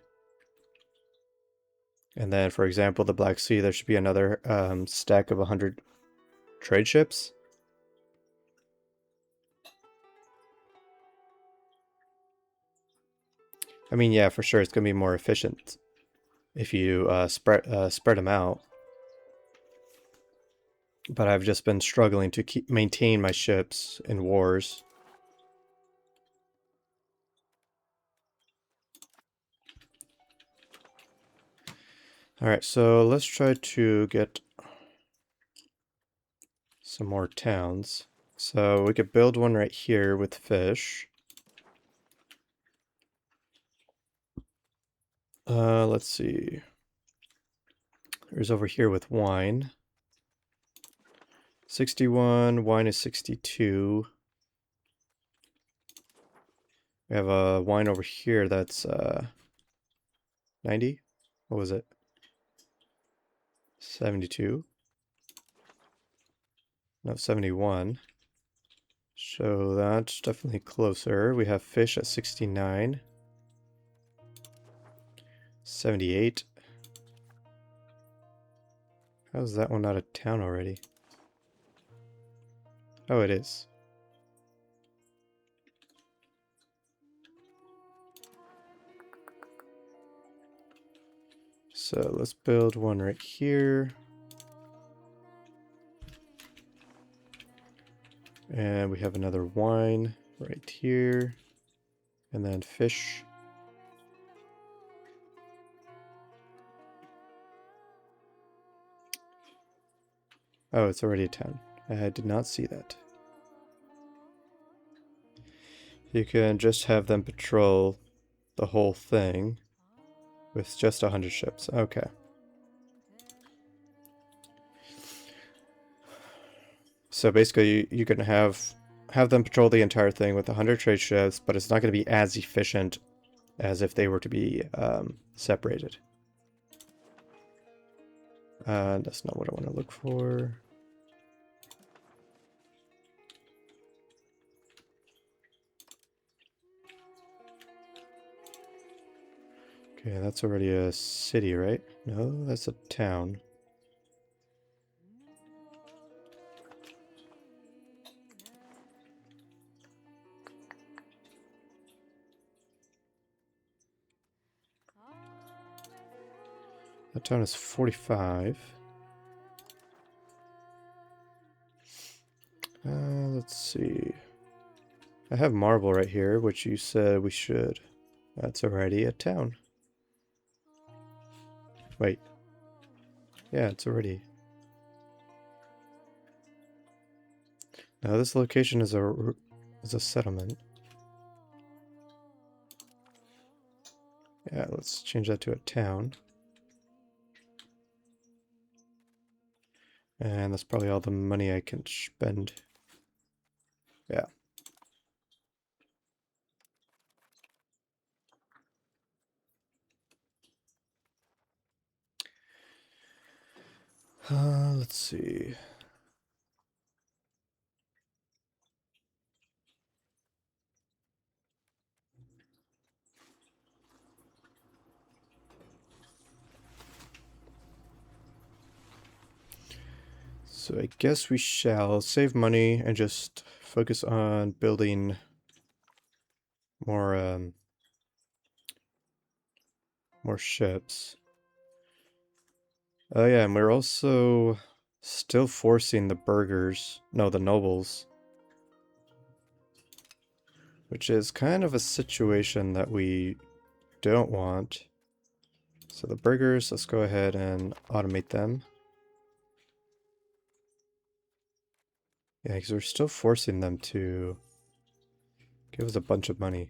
And then for example, the Black Sea, there should be another stack of 100 trade ships. I mean, yeah, for sure, it's gonna be more efficient if you spread them out. But I've just been struggling to maintain my ships in wars. Alright, so let's try to get some more towns. So we could build one right here with fish. Let's see. There's over here with wine. 61, wine is 62. We have a wine over here that's 90. What was it? 72. No, 71. So that's definitely closer. We have fish at 69. 78. How's that one out of town already? Oh, it is. So let's build one right here. And we have another wine right here. And then fish. Oh, it's already a town. I did not see that. You can just have them patrol the whole thing with just 100 ships. Okay. So basically, you can have them patrol the entire thing with 100 trade ships, but it's not going to be as efficient as if they were to be separated. That's not what I want to look for. Okay, that's already a city, right? No, that's a town. That town is 45. Let's see. I have marble right here, which you said we should. That's already a town. Wait. Yeah, it's already. Now this location is a settlement. Yeah, let's change that to a town. And that's probably all the money I can spend. Yeah. Let's see. So I guess we shall save money and just focus on building more more ships. Oh yeah, and we're also still forcing the the nobles, which is kind of a situation that we don't want. So the burgers, let's go ahead and automate them. Yeah, because we're still forcing them to give us a bunch of money.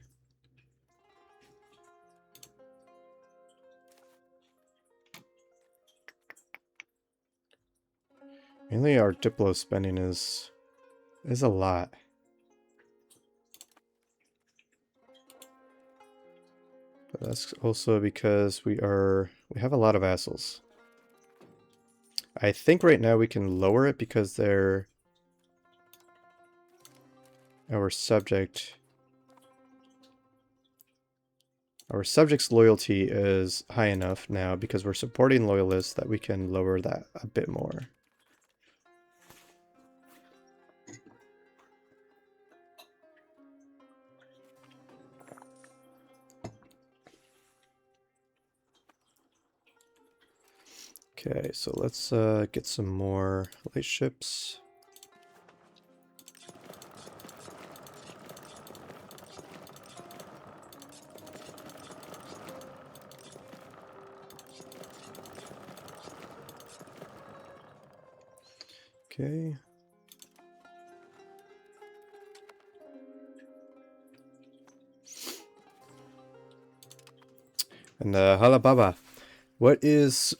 Mainly our Diplo spending is a lot. But that's also because we have a lot of vassals. I think right now we can lower it because they're our subject. Our subject's loyalty is high enough now because we're supporting loyalists that we can lower that a bit more. Okay, so let's get some more light ships. Okay. And Halababa, what is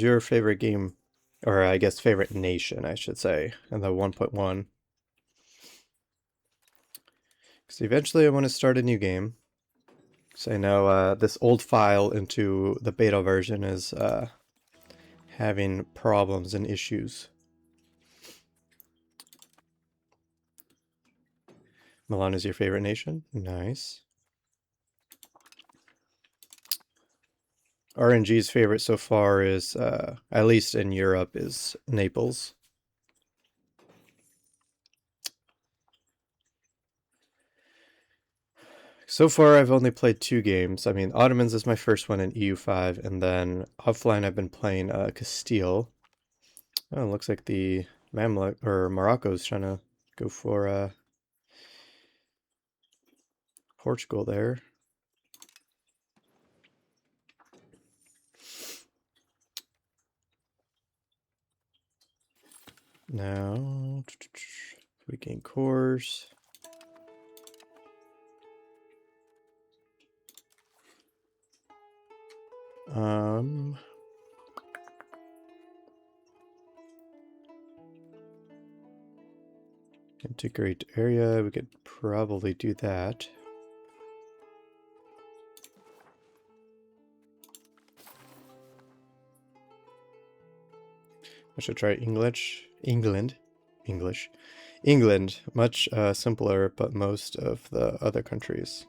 your favorite game, or I guess favorite nation, I should say, in the 1.1? Because eventually I want to start a new game. So I know this old file into the beta version is having problems and issues. Milan is your favorite nation? Nice. RNG's favorite so far is, at least in Europe, is Naples. So far, I've only played 2 games. I mean, Ottomans is my first one in EU5, and then offline I've been playing Castile. Oh, it looks like the Mamluk, or Morocco's trying to go for Portugal there. Now, we gain cores. Integrate area, we could probably do that. I should try English. England. Much simpler, but most of the other countries.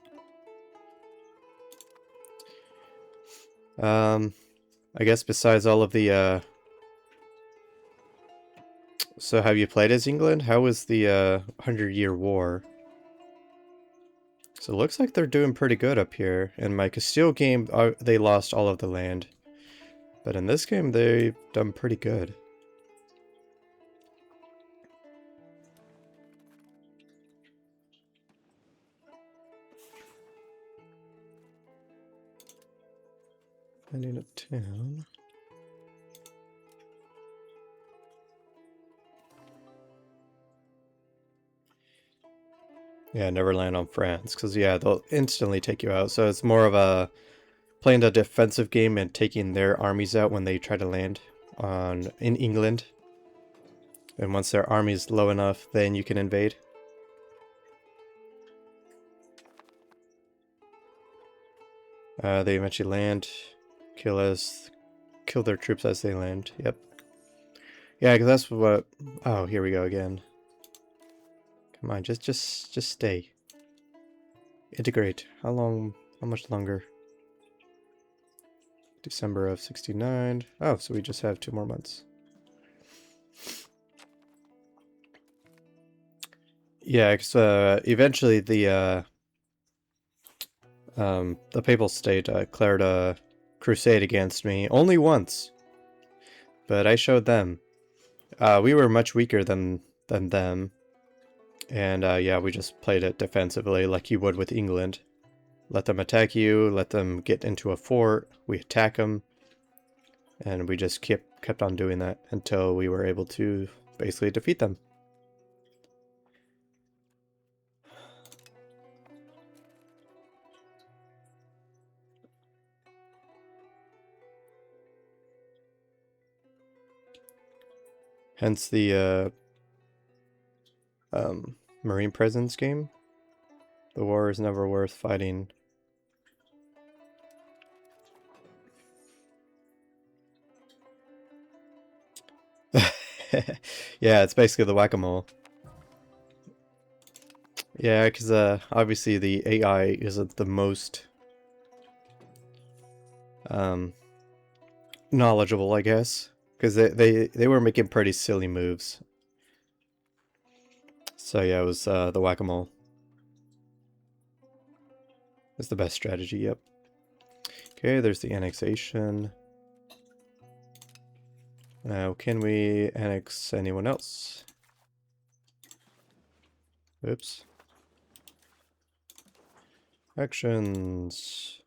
I guess besides all of the so have you played as England? How was the 100-Year War? So it looks like they're doing pretty good up here. In my Castile game, they lost all of the land. But in this game, they've done pretty good. Finding a town. Yeah, never land on France, because yeah, they'll instantly take you out. So it's more of a playing the defensive game and taking their armies out when they try to land in England. And once their army's low enough, then you can invade. They eventually land, kill their troops as they land. Yep. Yeah, because that's what. Oh, here we go again. Come on, just stay. Integrate. How long? How much longer? December of 69. Oh, so we just have 2 more months. Yeah, because eventually the Papal State declared a crusade against me only once, but I showed them. We were much weaker than them, and yeah, we just played it defensively like you would with England. Let them attack you, let them get into a fort, we attack them, and we just kept on doing that until we were able to basically defeat them. Hence the Marine Presence game. The war is never worth fighting. Yeah, it's basically the whack-a-mole. Yeah, because obviously the AI isn't the most knowledgeable, I guess, because they were making pretty silly moves. So yeah, it was the whack-a-mole. It's the best strategy, yep. Okay, there's the annexation. Now, can we annex anyone else? Oops. Actions.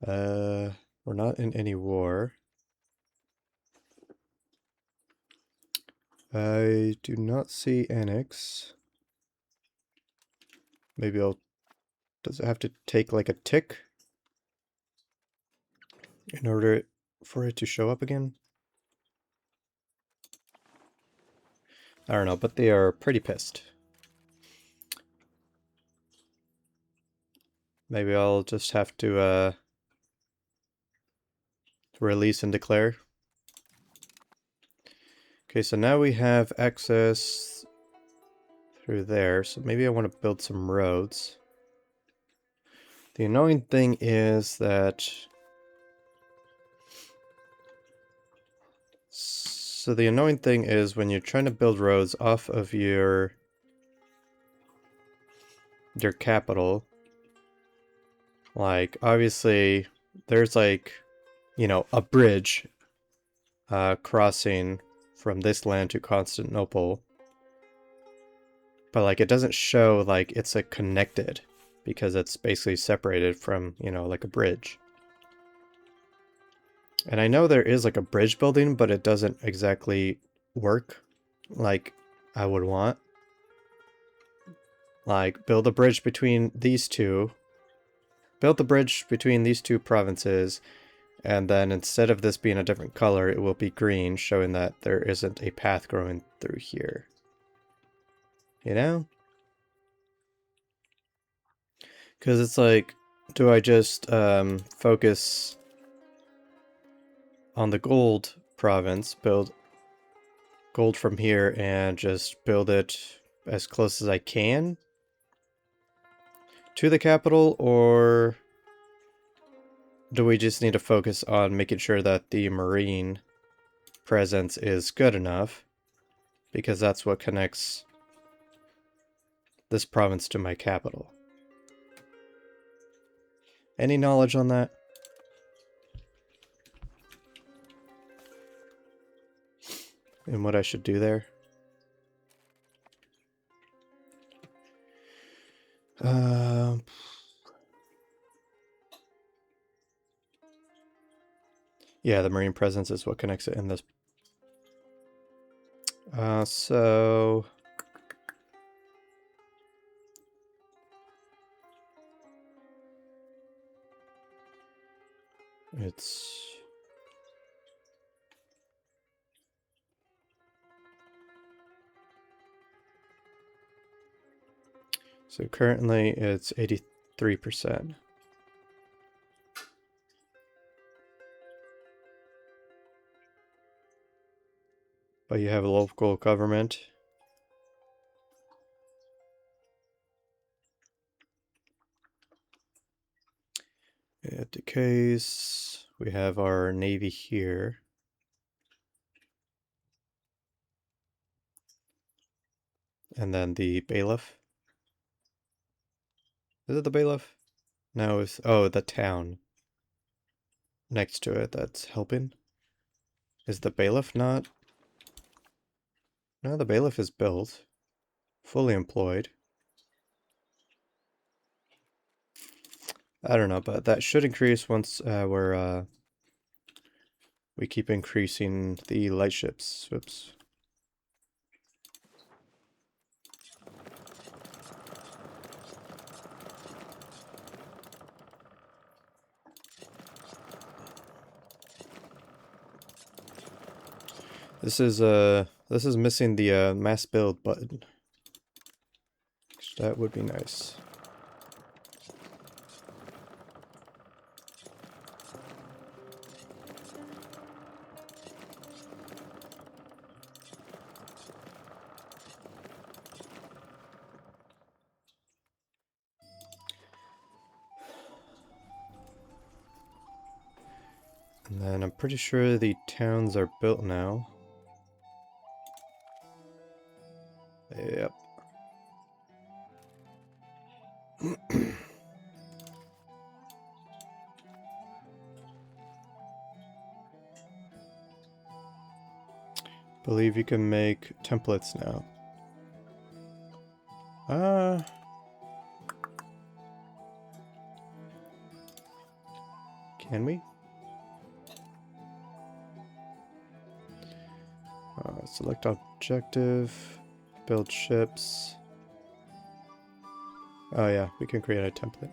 We're not in any war. I do not see annex. Maybe does it have to take like a tick in order for it to show up again? I don't know, but they are pretty pissed. Maybe I'll just have to release and declare. Okay, so now we have access through there, so maybe I want to build some roads. The annoying thing is that... So the annoying thing is when you're trying to build roads off of your capital, like, obviously, there's like, you know, a bridge crossing from this land to Constantinople. But, like, it doesn't show, like, it's, like, connected. Because it's basically separated from, you know, like a bridge. And I know there is, like, a bridge building, but it doesn't exactly work like I would want. Like, build a bridge between these two. Build the bridge between these two provinces. And then instead of this being a different color, it will be green, showing that there isn't a path growing through here. You know? Because it's like, do I just focus on the gold province, build gold from here, and just build it as close as I can to the capital, or do we just need to focus on making sure that the marine presence is good enough? Because that's what connects this province to my capital. Any knowledge on that? in what I should do there. Yeah, the marine presence is what connects it in this. So it's currently it's 83%. But you have a local government. It decays. We have our navy here. And then the bailiff. Is it the bailiff? No, it's, oh, the town next to it that's helping. Is the bailiff not? No, the bailiff is built. Fully employed. I don't know, but that should increase once we keep increasing the light ships. Whoops. This is missing the mass build button. That would be nice. And then I'm pretty sure the towns are built now. Yep. Believe you can make templates now. Can we? Select objective, build ships. Oh yeah, we can create a template.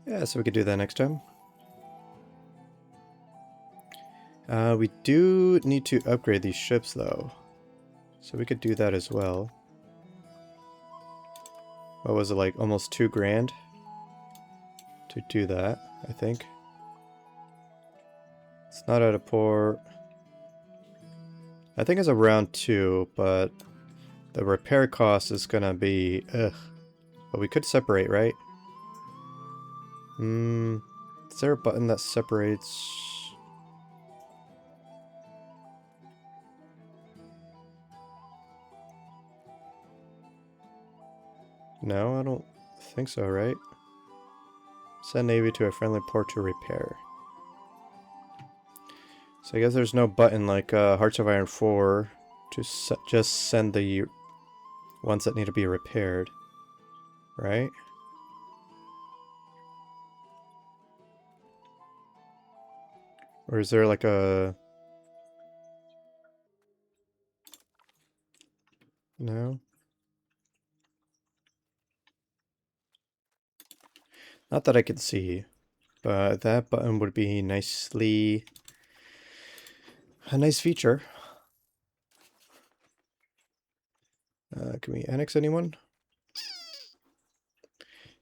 Yeah, so we could do that next time. We do need to upgrade these ships though. So we could do that as well. What was it, like almost 2 grand to do that, I think. It's not at a port. I think it's around 2, but the repair cost is gonna be ugh. But we could separate, right? Is there a button that separates? No, I don't think so, right? Send Navy to a friendly port to repair. So I guess there's no button like Hearts of Iron 4 to just send the ones that need to be repaired, right? Or is there like a... No? Not that I could see, but that button would be a nice feature. Can we annex anyone?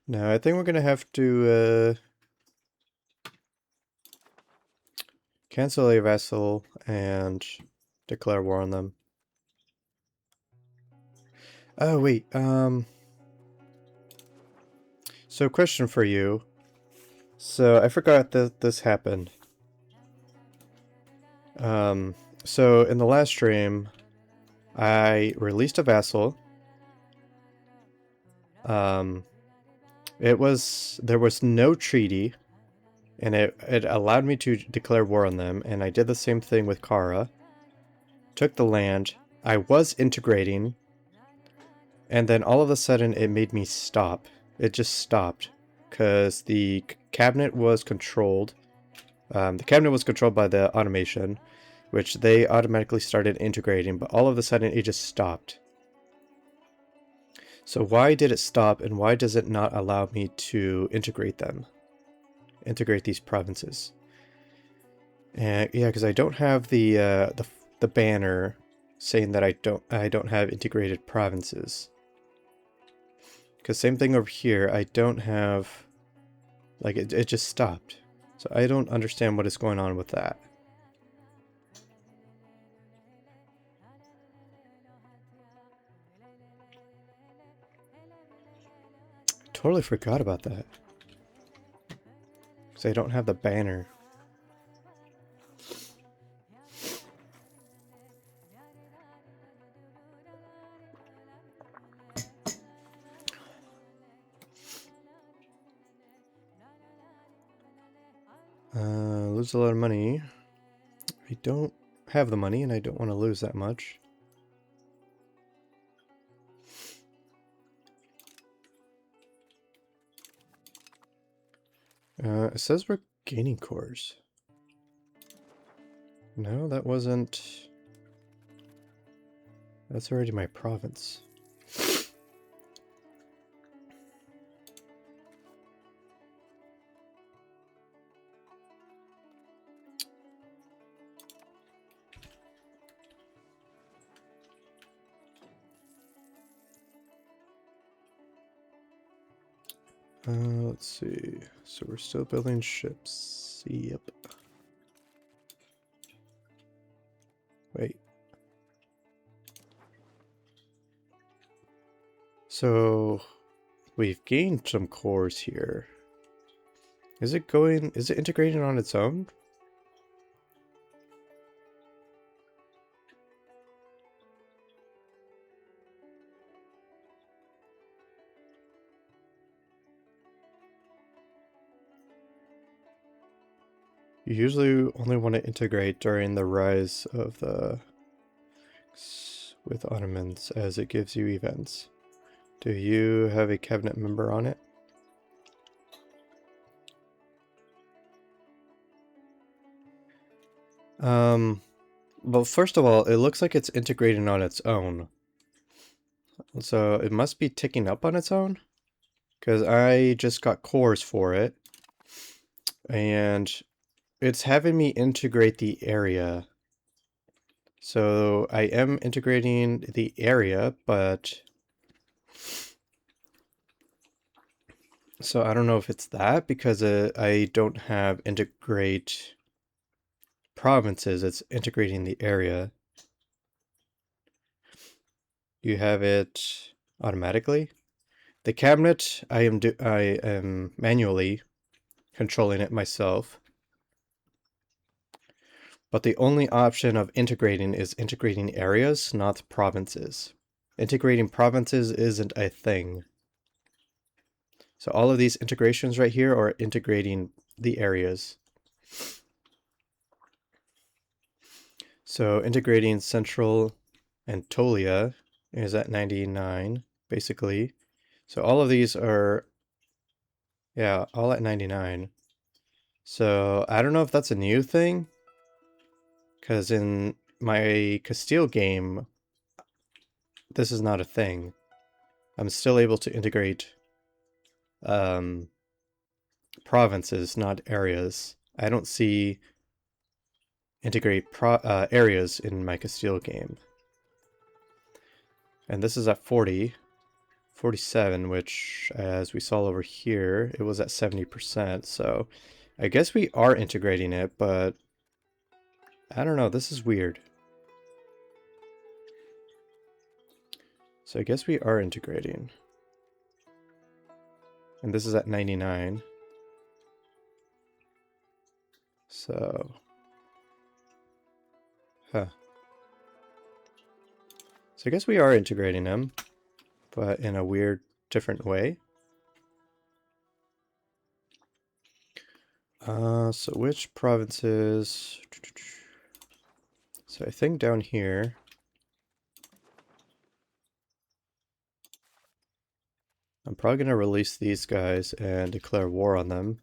No, I think we're gonna have to cancel a vassal and declare war on them. Oh wait, so question for you. So I forgot that this happened. So in the last stream, I released a vassal. There was no treaty, and it allowed me to declare war on them, and I did the same thing with Kara. Took the land. I was integrating, and then all of a sudden it made me stop. It just stopped because the cabinet was controlled. The cabinet was controlled by the automation, which they automatically started integrating, but all of a sudden it just stopped. So why did it stop, and why does it not allow me to integrate them? Integrate these provinces. And yeah, because I don't have the banner saying that I don't have integrated provinces. Because same thing over here, I don't have, like, it just stopped. So I don't understand what is going on with that. Totally forgot about that. Because I don't have the banner. Lose a lot of money. I don't have the money and I don't want to lose that much. It says we're gaining cores. No, that wasn't... That's already my province. Let's see. So we're still building ships. Yep. Wait. So we've gained some cores here. Is it integrating on its own? You usually only want to integrate during the rise of the with Ottomans as it gives you events. Do you have a cabinet member on it? Well, first of all, it looks like it's integrating on its own. So it must be ticking up on its own, because I just got cores for it. And it's having me integrate the area. So I am integrating the area, but... So I don't know if it's that, because I don't have integrate provinces, it's integrating the area. You have it automatically. The cabinet, I am manually controlling it myself. But the only option of integrating is integrating areas, not provinces. Integrating provinces isn't a thing. So all of these integrations right here are integrating the areas. So integrating Central Anatolia is at 99, basically. So all of these are, yeah, all at 99. So I don't know if that's a new thing, because in my Castile game, this is not a thing. I'm still able to integrate provinces, not areas. I don't see integrate areas in my Castile game. And this is at 40, 47, which, as we saw over here, it was at 70%. So I guess we are integrating it, but I don't know. This is weird. So I guess we are integrating. And this is at 99. So, huh. So I guess we are integrating them, but in a weird, different way. So which provinces? So I think down here. I'm probably going to release these guys and declare war on them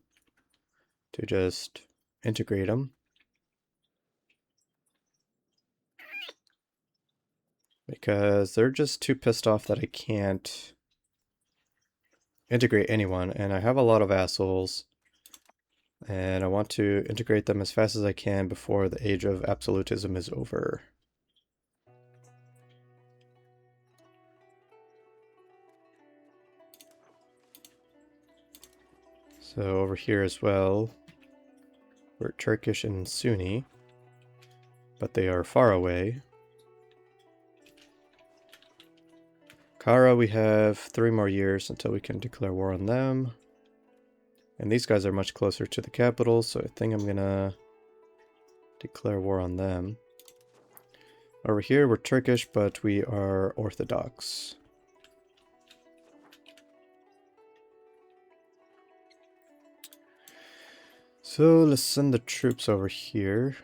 to just integrate them. Because they're just too pissed off that I can't integrate anyone, and I have a lot of vassals, and I want to integrate them as fast as I can before the age of absolutism is over. So over here as well, we're Turkish and Sunni, but they are far away. Kara, we have 3 more years until we can declare war on them. And these guys are much closer to the capital, so I think I'm gonna declare war on them. Over here, we're Turkish, but we are Orthodox. So let's send the troops over here.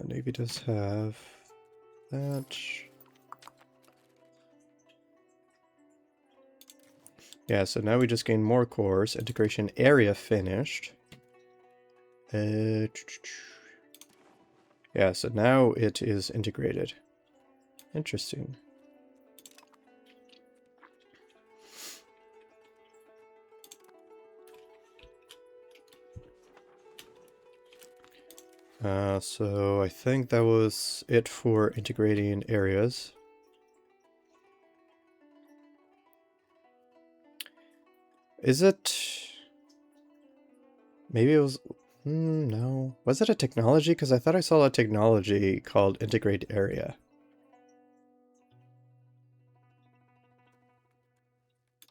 Navy does have that. Yeah, so now we just gain more cores. Integration area finished. Yeah, so now it is integrated. Interesting. So I think that was it for integrating areas. Is it... Maybe it was... no. Was it a technology? Because I thought I saw a technology called integrate area.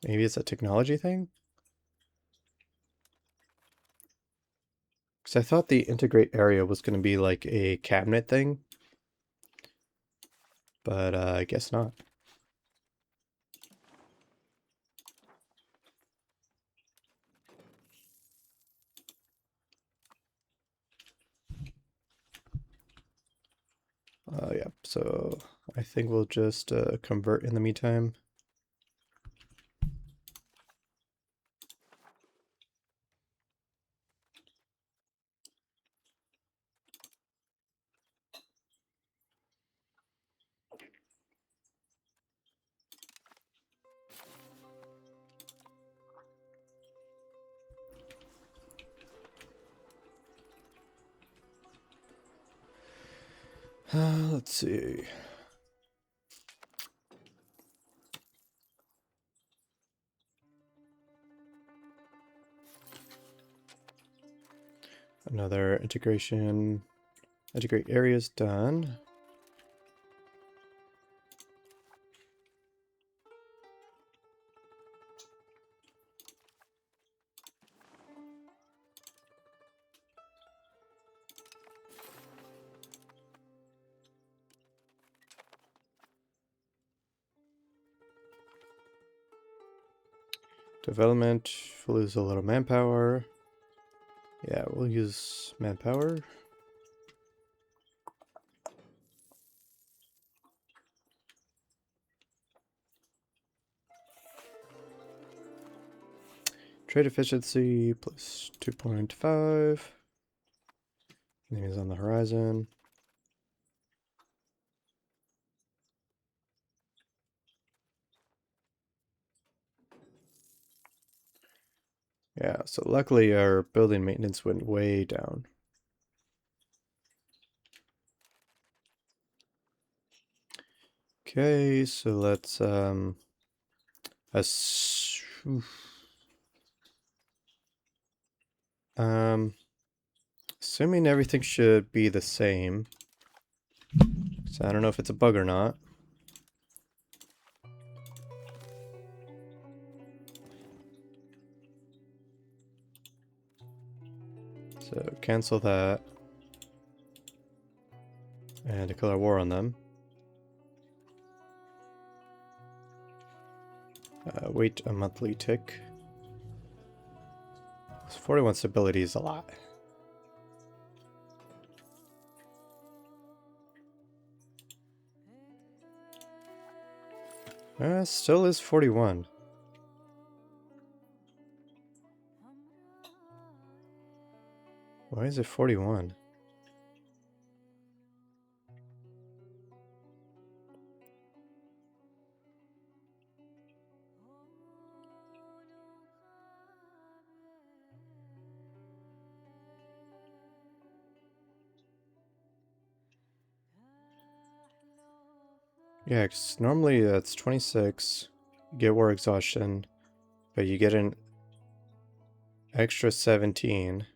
Maybe it's a technology thing? Because I thought the integrate area was going to be like a cabinet thing. But I guess not. Yeah, so I think we'll just convert in the meantime. Let's see. Another integration. Integrate areas done. Development, we'll lose a little manpower. Yeah, we'll use manpower. Trade efficiency plus 2.5. Enemies on the horizon. Yeah, so luckily our building maintenance went way down. Okay, so let's assuming everything should be the same. So I don't know if it's a bug or not. So cancel that. And declare war on them. Wait a monthly tick. 41 stability is a lot. Still is 41. Why is it 41? Yeah, because normally that's 26. You get war exhaustion, but you get an extra 17.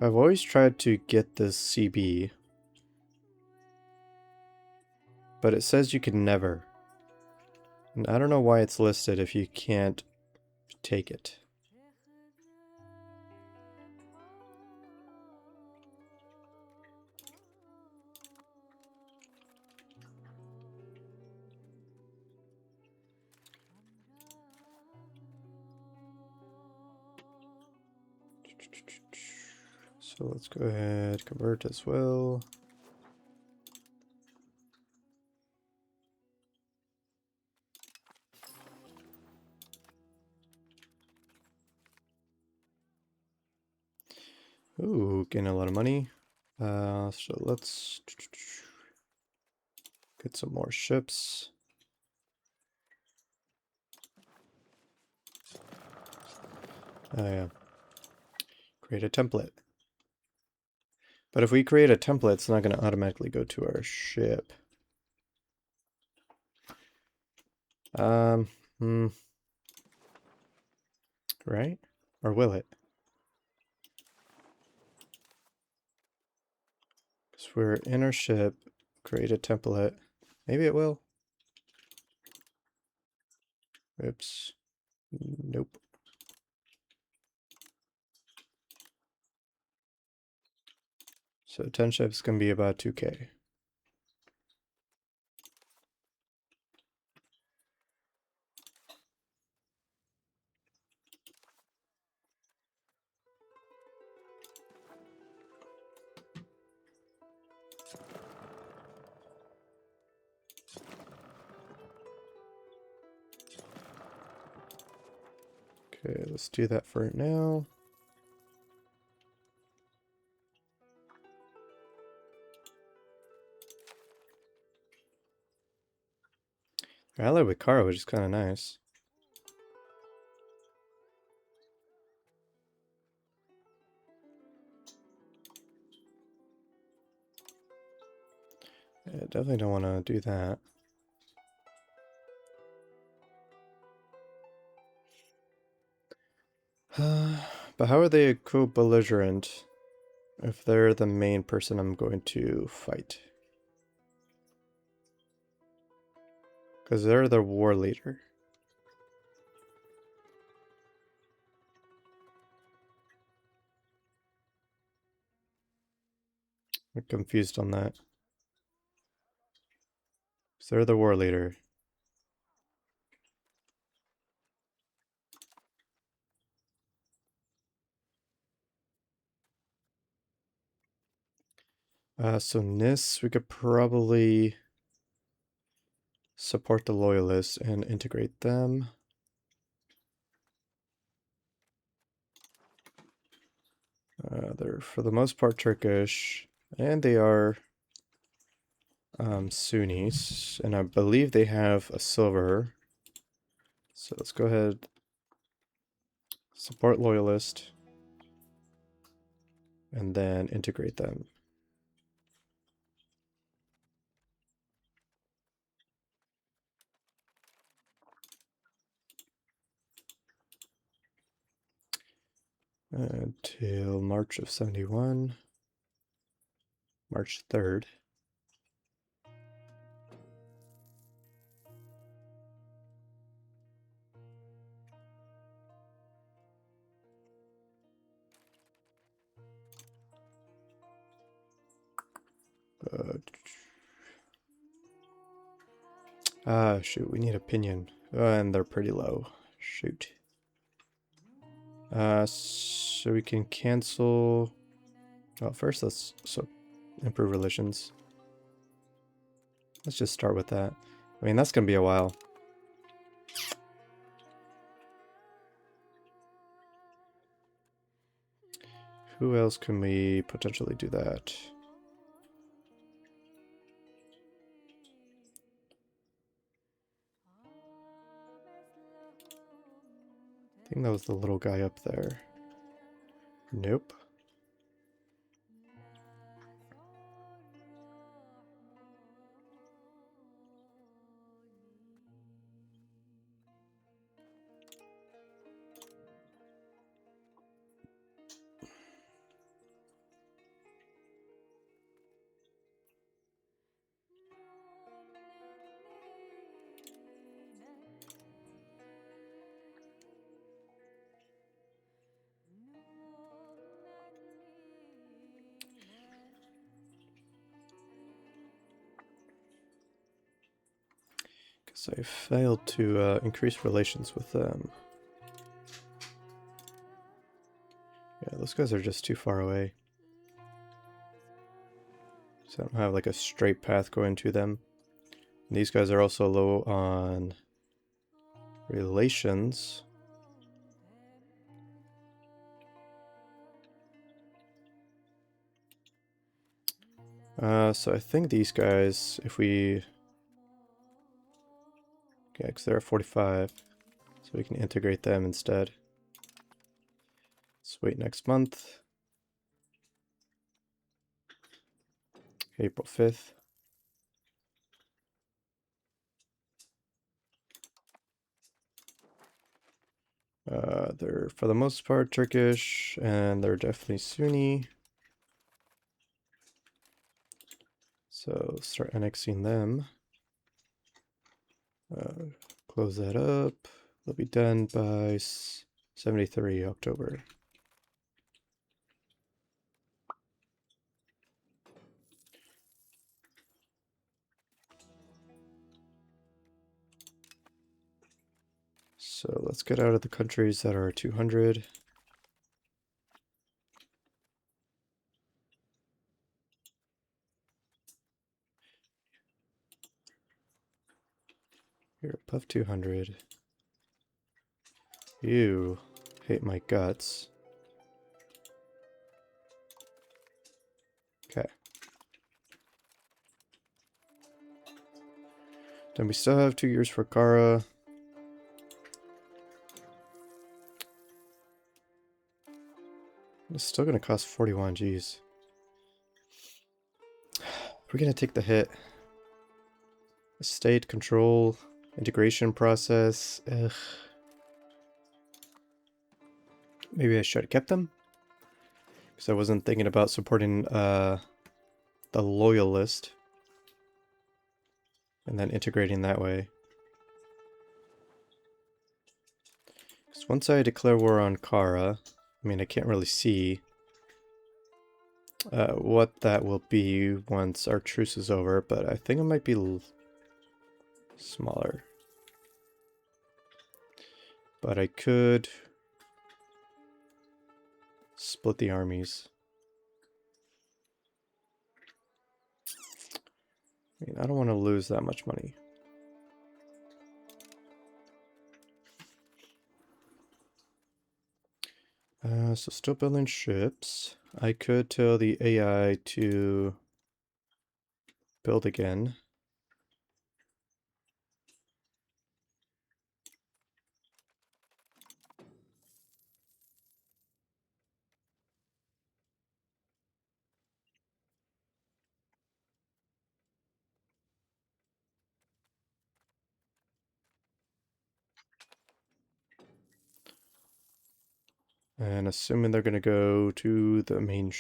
I've always tried to get this CB, but it says you can never. And I don't know why it's listed if you can't take it. So let's go ahead, convert as well. Ooh, gain a lot of money. So let's get some more ships. Oh yeah. Create a template. But if we create a template, it's not going to automatically go to our ship. Right? Or will it? Because we're in our ship, create a template. Maybe it will. Oops. Nope. So 10 ships can be about 2K. Okay, let's do that for now. Allied with Kara, which is kind of nice. Yeah, definitely don't want to do that. But how are they a co-belligerent if they're the main person I'm going to fight? Because they're the war leader. I'm confused on that. Because they're the war leader. So Nis, we could probably support the loyalists and integrate them. They're for the most part Turkish, and they are Sunnis, and I believe they have a silver. So let's go ahead, support loyalist, and then integrate them. Until March of 71. March 3rd. Ah, shoot, we need opinion. And they're pretty low. Shoot. So we can cancel... Well, first let's improve relations. Let's just start with that. I mean, that's gonna be a while. Who else can we potentially do that? I think that was the little guy up there. Nope. Because I failed to increase relations with them. Yeah, those guys are just too far away. So I don't have like a straight path going to them. And these guys are also low on relations. So I think these guys, if we... Yeah, because they're at 45. So we can integrate them instead. Let's wait next month. April 5th. They're for the most part Turkish, and they're definitely Sunni. So start annexing them. Close that up. They'll be done by 73 October. So let's get out of the countries that are 200. You're above 200. You hate my guts. Okay. Then we still have 2 years for Kara. It's still gonna cost 41, geez. We're gonna take the hit. State control, integration process. Ugh. Maybe I should have kept them? Because I wasn't thinking about supporting the loyalist. And then integrating that way. Because once I declare war on Kara, I mean, I can't really see what that will be once our truce is over, but I think it might be smaller. But I could split the armies. I mean, I don't want to lose that much money. So still building ships. I could tell the AI to build again. And assuming they're going to go to the main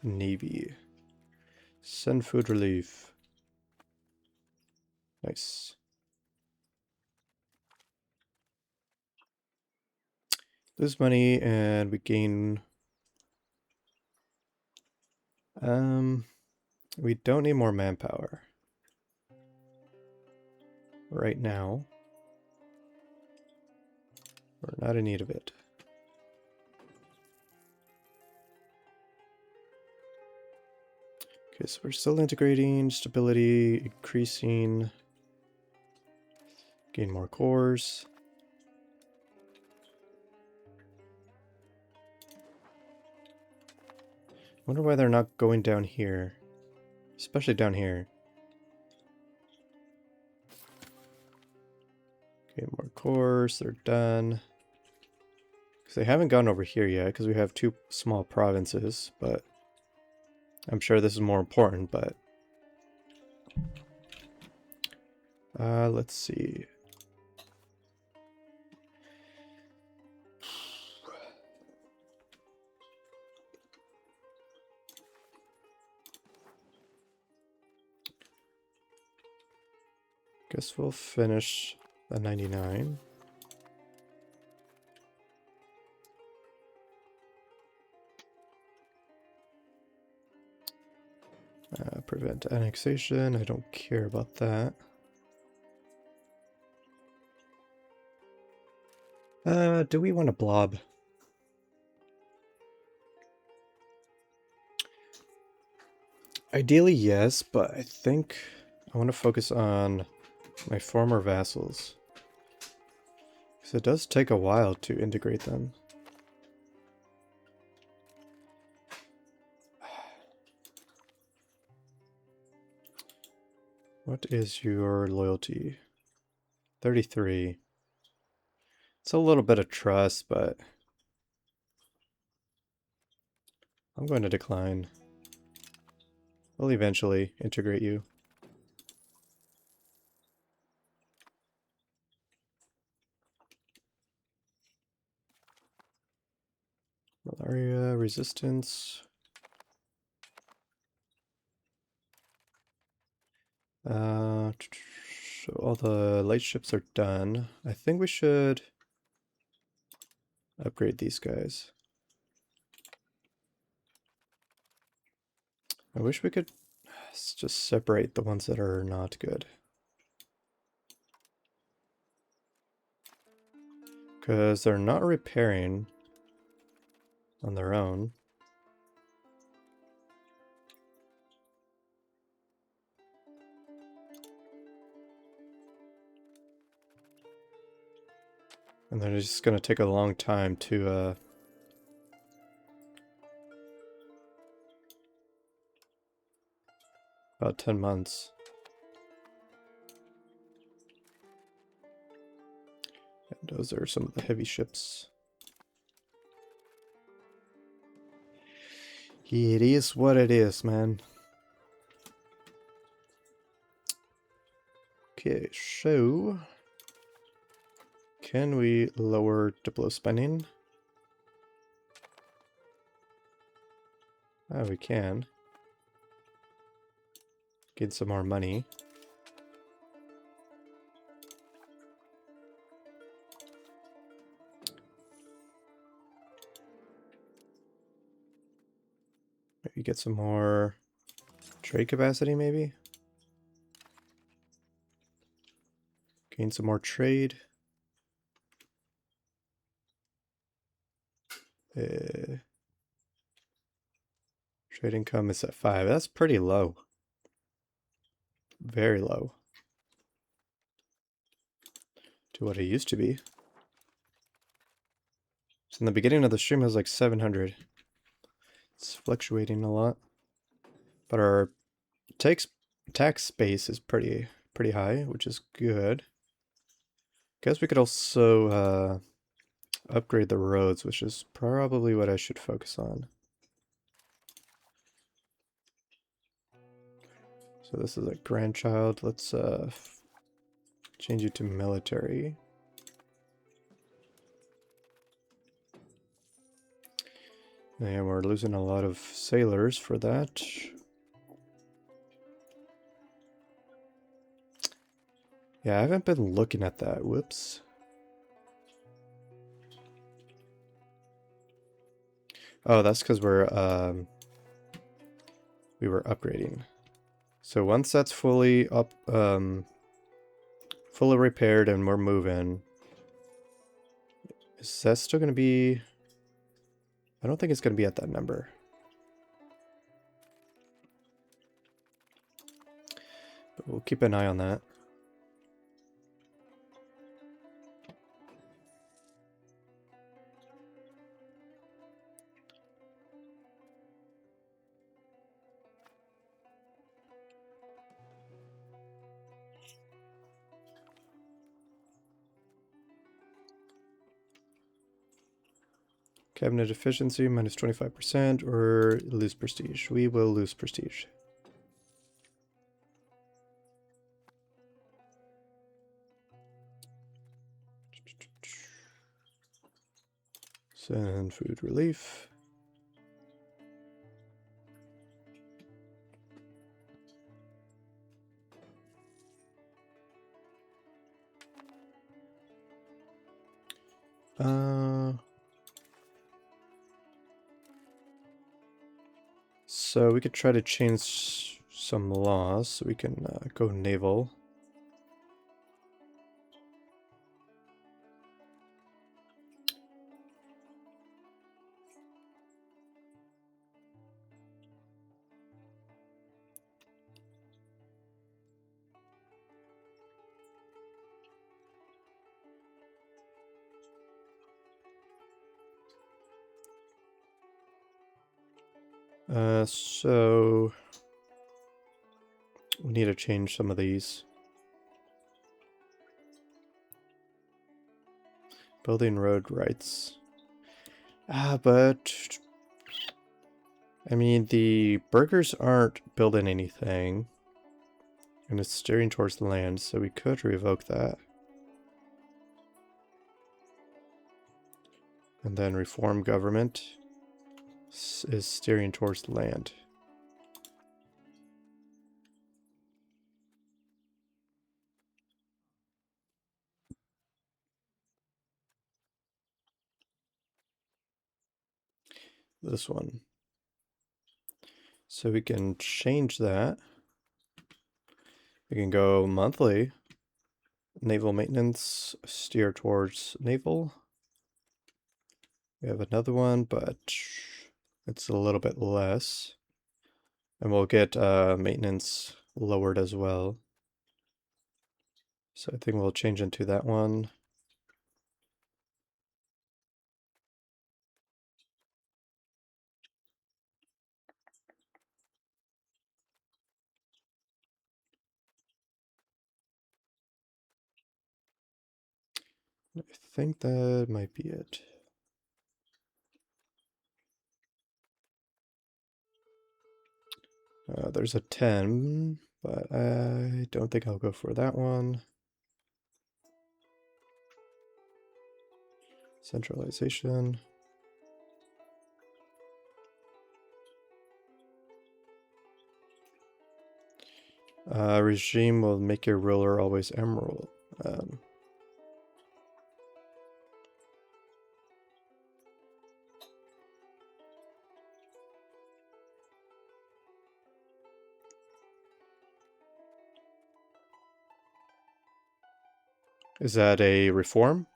navy. Send food relief. Nice. Lose money and we gain... We don't need more manpower right now. We're not in need of it. Okay, so we're still integrating, stability increasing, gain more cores. Wonder why they're not going down here, especially down here. Okay, more cores, they're done. Because they haven't gone over here yet, because we have 2 small provinces, but I'm sure this is more important, but... let's see. Guess we'll finish the 99. Prevent annexation, I don't care about that. Do we want a blob? Ideally, yes, but I think I want to focus on my former vassals. Because it does take a while to integrate them. What is your loyalty? 33. It's a little bit of trust, but I'm going to decline. We'll eventually integrate you. Malaria resistance. So all the light ships are done. I think we should upgrade these guys. I wish we could just separate the ones that are not good. Because they're not repairing on their own. And then it's just going to take a long time to about 10 months. And those are some of the heavy ships. It is what it is, man. Okay, so can we lower Diplo spending? Oh, we can. Get some more money. Maybe get some more trade capacity, maybe? Gain some more trade. Trade income is at 5. That's pretty low. Very low. To what it used to be. So in the beginning of the stream, it was like 700. It's fluctuating a lot. But our tax space is pretty high, which is good. Guess we could also upgrade the roads, which is probably what I should focus on. So this is a grandchild. Let's change you to military. And we're losing a lot of sailors for that. Yeah, I haven't been looking at that. Whoops. Oh, that's because we were upgrading. So once that's fully up, fully repaired and we're moving, is that still going to be... I don't think it's going to be at that number. But we'll keep an eye on that. Cabinet efficiency minus 25% or lose prestige. We will lose prestige. Send food relief. So we could try to change some laws so we can go naval. So we need to change some of these. Building road rights. But I mean, the burgers aren't building anything, and it's steering towards the land, so we could revoke that. And then reform government is steering towards the land. This one. So we can change that. We can go monthly. Naval maintenance, steer towards naval. We have another one, but it's a little bit less. And we'll get maintenance lowered as well. So I think we'll change into that one. I think that might be it. There's a 10, but I don't think I'll go for that one. Centralization. Regime will make your ruler always emerald. Is that a reform?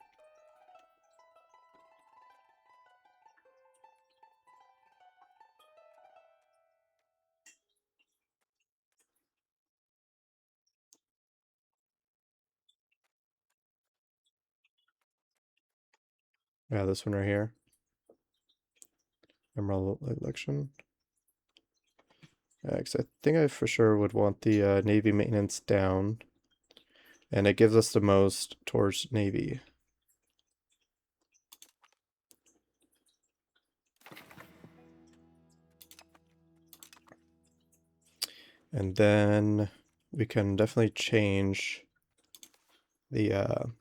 Yeah, this one right here. Emerald election. Yeah, 'cause I think I for sure would want the Navy maintenance down. And it gives us the most towards Navy. And then we can definitely change the,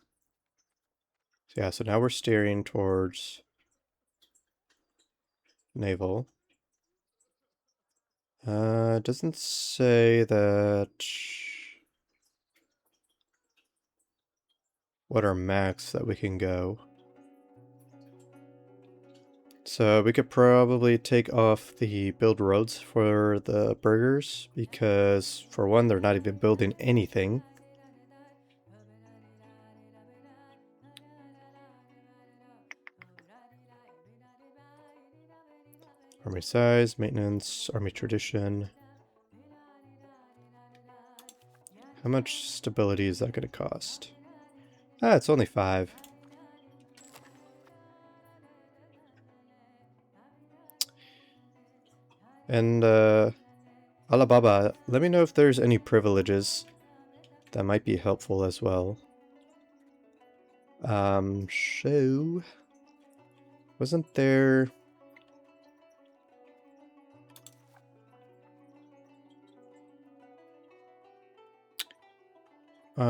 yeah, so now we're steering towards naval. It doesn't say that what our max that we can go. So we could probably take off the build roads for the burgers because for one, they're not even building anything. Army size, maintenance, army tradition. How much stability is that going to cost? Ah, it's only 5. And, Alibaba, let me know if there's any privileges that might be helpful as well. Show. Wasn't there...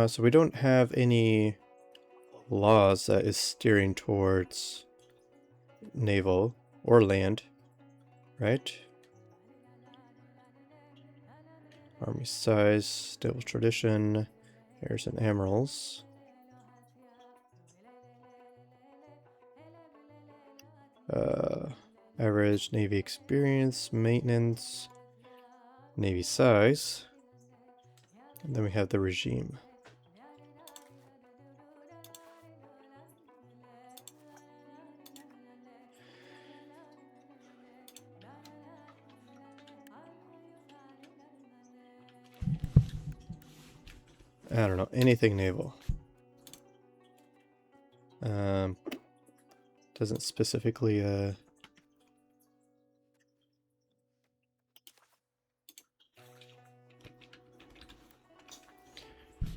so we don't have any laws that is steering towards naval or land, right? Army size, naval tradition, heirs and admirals. Average Navy experience, maintenance, Navy size. And then we have the regime. I don't know, anything naval. Doesn't specifically,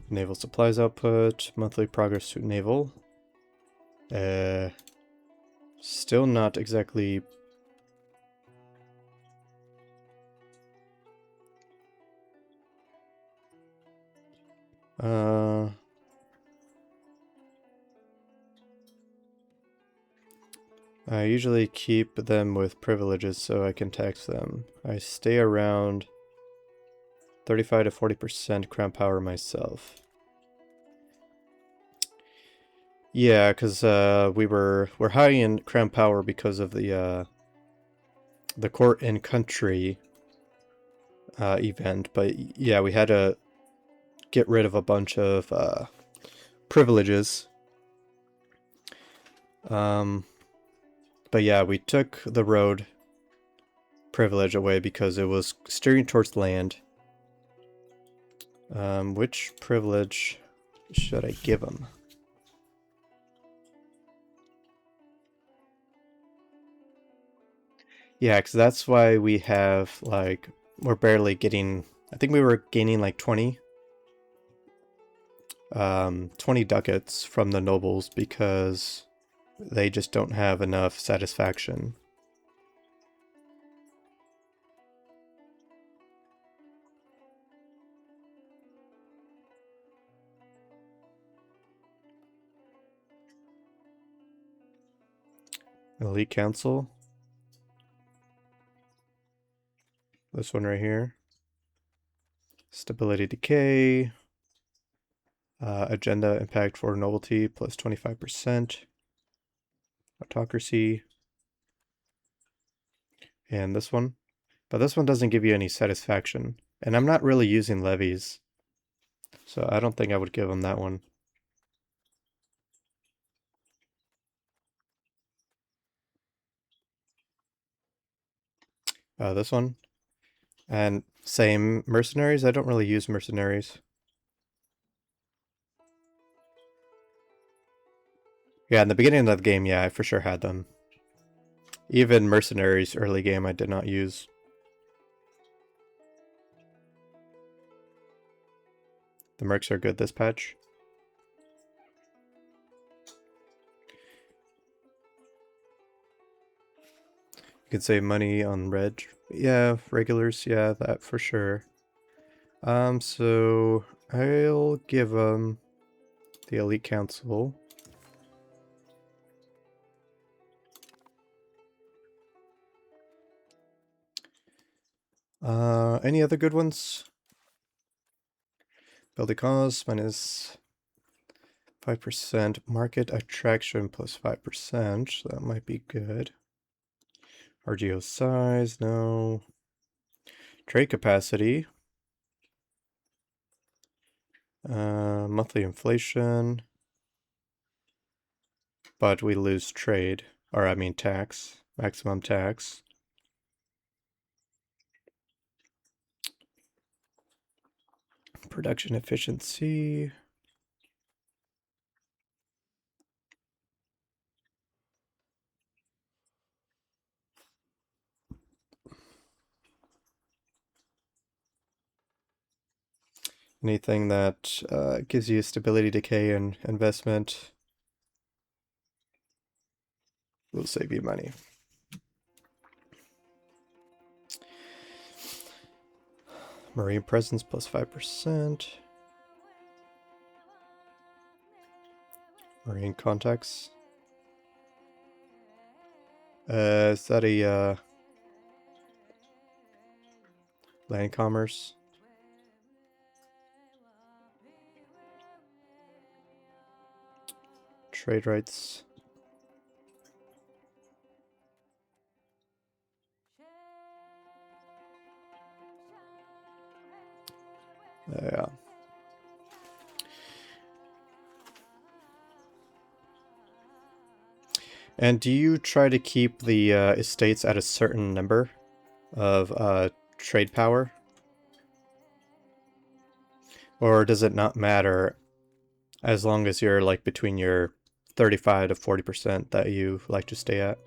naval supplies output, monthly progress to naval. Still not exactly... I usually keep them with privileges so I can tax them. I stay around 35 to 40% crown power myself. Yeah, because we're high in crown power because of the court and country event, but yeah, we had to get rid of a bunch of privileges. But yeah, we took the road privilege away because it was steering towards land. Which privilege should I give them? Yeah, because that's why we have, like, we're barely getting... I think we were gaining, like, 20 ducats from the nobles because they just don't have enough satisfaction. Elite Council. This one right here. Stability decay. Agenda impact for novelty plus 25%. Autocracy. And this one. But this one doesn't give you any satisfaction. And I'm not really using levies. So I don't think I would give them that one. This one. And same mercenaries. I don't really use mercenaries. Yeah, in the beginning of the game, yeah, I for sure had them. Even mercenaries early game I did not use. The mercs are good this patch. You can save money on red. Yeah, regulars, yeah, that for sure. So I'll give them the Elite Council. Any other good ones? Build a cause minus 5%. Market attraction plus 5%. So that might be good. RGO size, no. Trade capacity. Monthly inflation. But we lose trade. Or I mean tax. Maximum tax. Production efficiency. Anything that gives you stability, decay, and investment will save you money. Marine presence plus 5%. Marine contacts. Is that a land commerce? Trade rights. Yeah. And do you try to keep the estates at a certain number of trade power? Or does it not matter as long as you're like between your 35 to 40% that you like to stay at?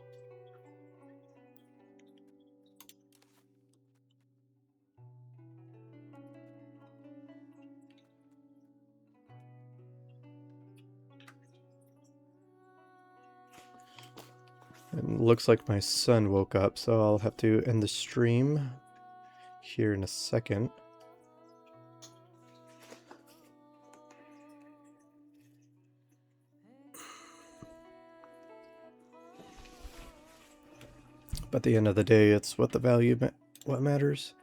And looks like my son woke up, so I'll have to end the stream here in a second. But at the end of the day, it's what the value what matters.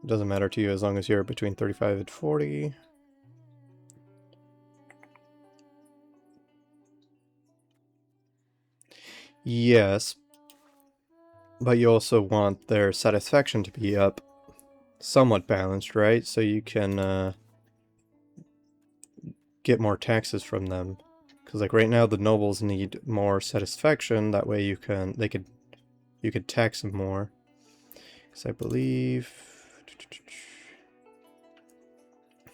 It doesn't matter to you as long as you're between 35 and 40. Yes, but you also want their satisfaction to be up somewhat balanced, right? So you can get more taxes from them. Because like right now the nobles need more satisfaction, that way you could tax them more. Because I believe...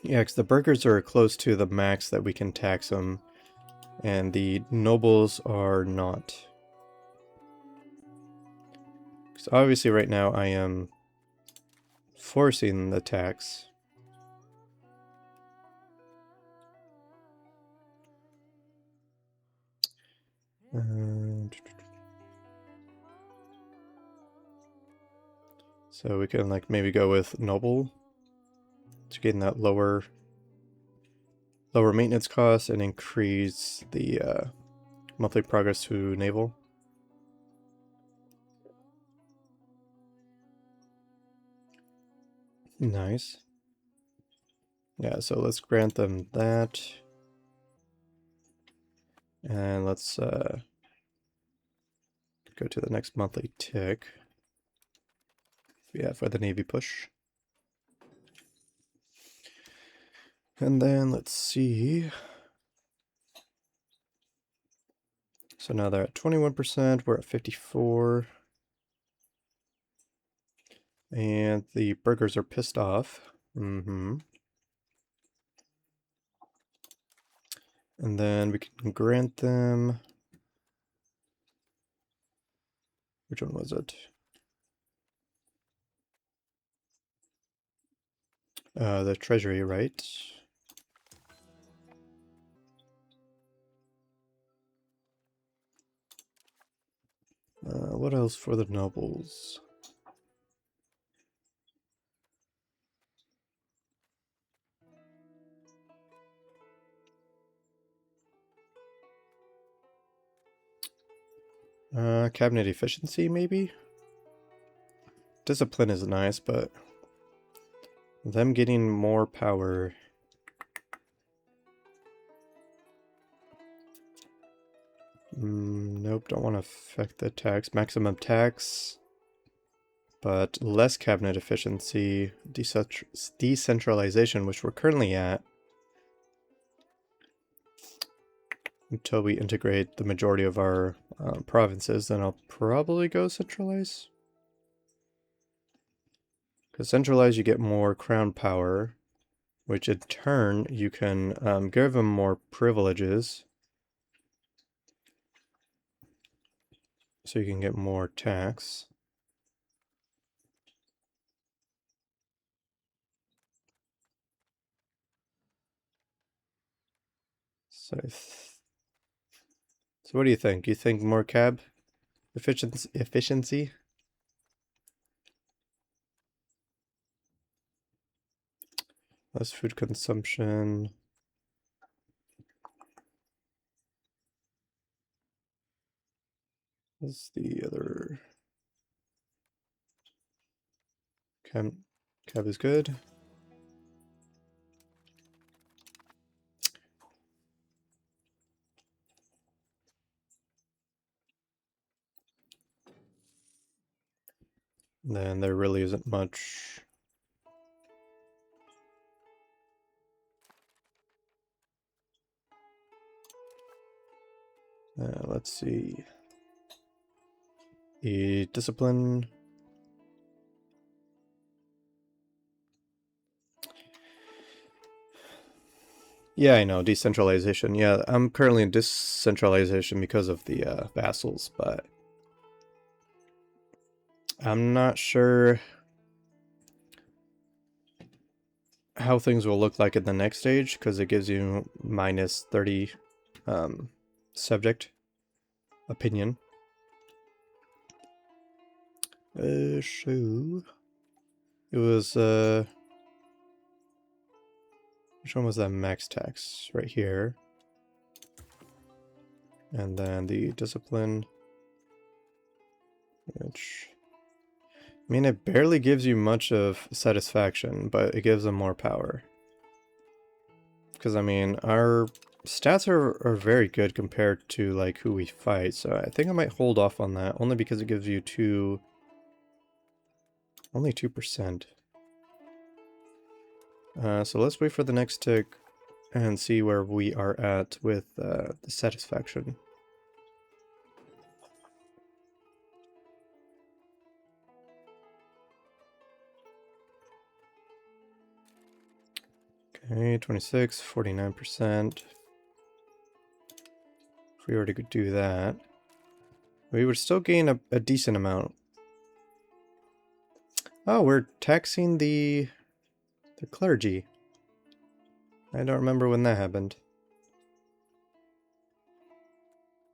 Yeah, because the burghers are close to the max that we can tax them, and the nobles are not. Because obviously right now I am forcing the tax. So we can like maybe go with noble to gain that lower maintenance costs and increase the monthly progress to naval. Nice. Yeah, so let's grant them that. And let's go to the next monthly tick. Yeah, for the Navy push. And then let's see. So now they're at 21%, we're at 54. And the burghers are pissed off. And then we can grant them... Which one was it? The treasury, right? What else for the nobles? Cabinet efficiency, maybe? Discipline is nice, but Them getting more power. Nope, don't want to affect the tax. Maximum tax, but less cabinet efficiency, decentralization, which we're currently at, until we integrate the majority of our provinces, then I'll probably go centralize. Because centralize, you get more crown power, which in turn, you can give them more privileges. So you can get more tax. So, so what do you think? You think more cab efficiency? Less food consumption. What's the other? Cab is good. Then there really isn't much. Let's see. The discipline. Yeah, I know, decentralization. Yeah, I'm currently in decentralization because of the vassals, but I'm not sure how things will look like in the next stage, because it gives you minus 30 subject opinion. So it was which one was that max tax? Right here. And then the discipline, which, I mean, it barely gives you much of satisfaction, but it gives them more power. Because, I mean, our stats are very good compared to, like, who we fight, so I think I might hold off on that, only because it gives you only 2%. So let's wait for the next tick and see where we are at with the satisfaction. Okay, 26, 49%. If we were to do that, we would still gain a decent amount. Oh, we're taxing the clergy. I don't remember when that happened.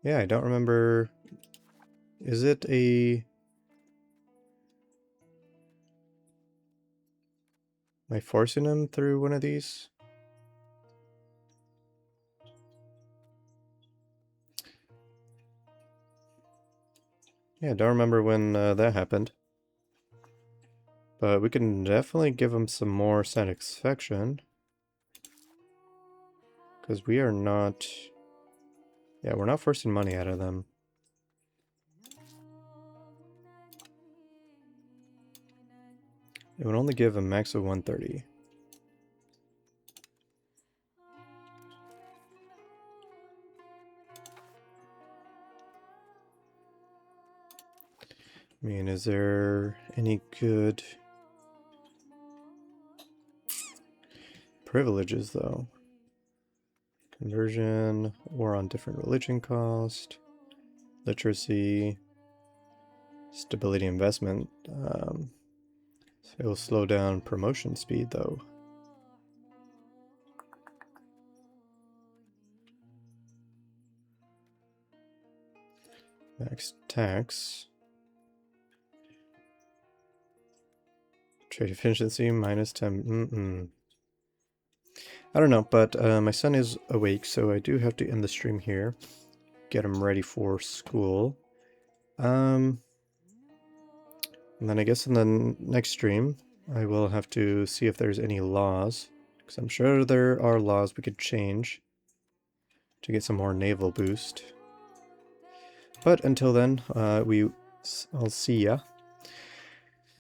Yeah, I don't remember. Is it a... Am I forcing him through one of these? Yeah, I don't remember when that happened. But we can definitely give him some more satisfaction. Because we are not... Yeah, we're not forcing money out of them. It would only give a max of 130. I mean, is there any good privileges, though? Conversion, war on different religion cost, literacy, stability investment. So it'll slow down promotion speed, though. Max tax. Trade efficiency, minus 10. I don't know, but my son is awake, so I do have to end the stream here. Get him ready for school. And then I guess in the next stream, I will have to see if there's any laws, because I'm sure there are laws we could change to get some more naval boost. But until then, I'll see ya.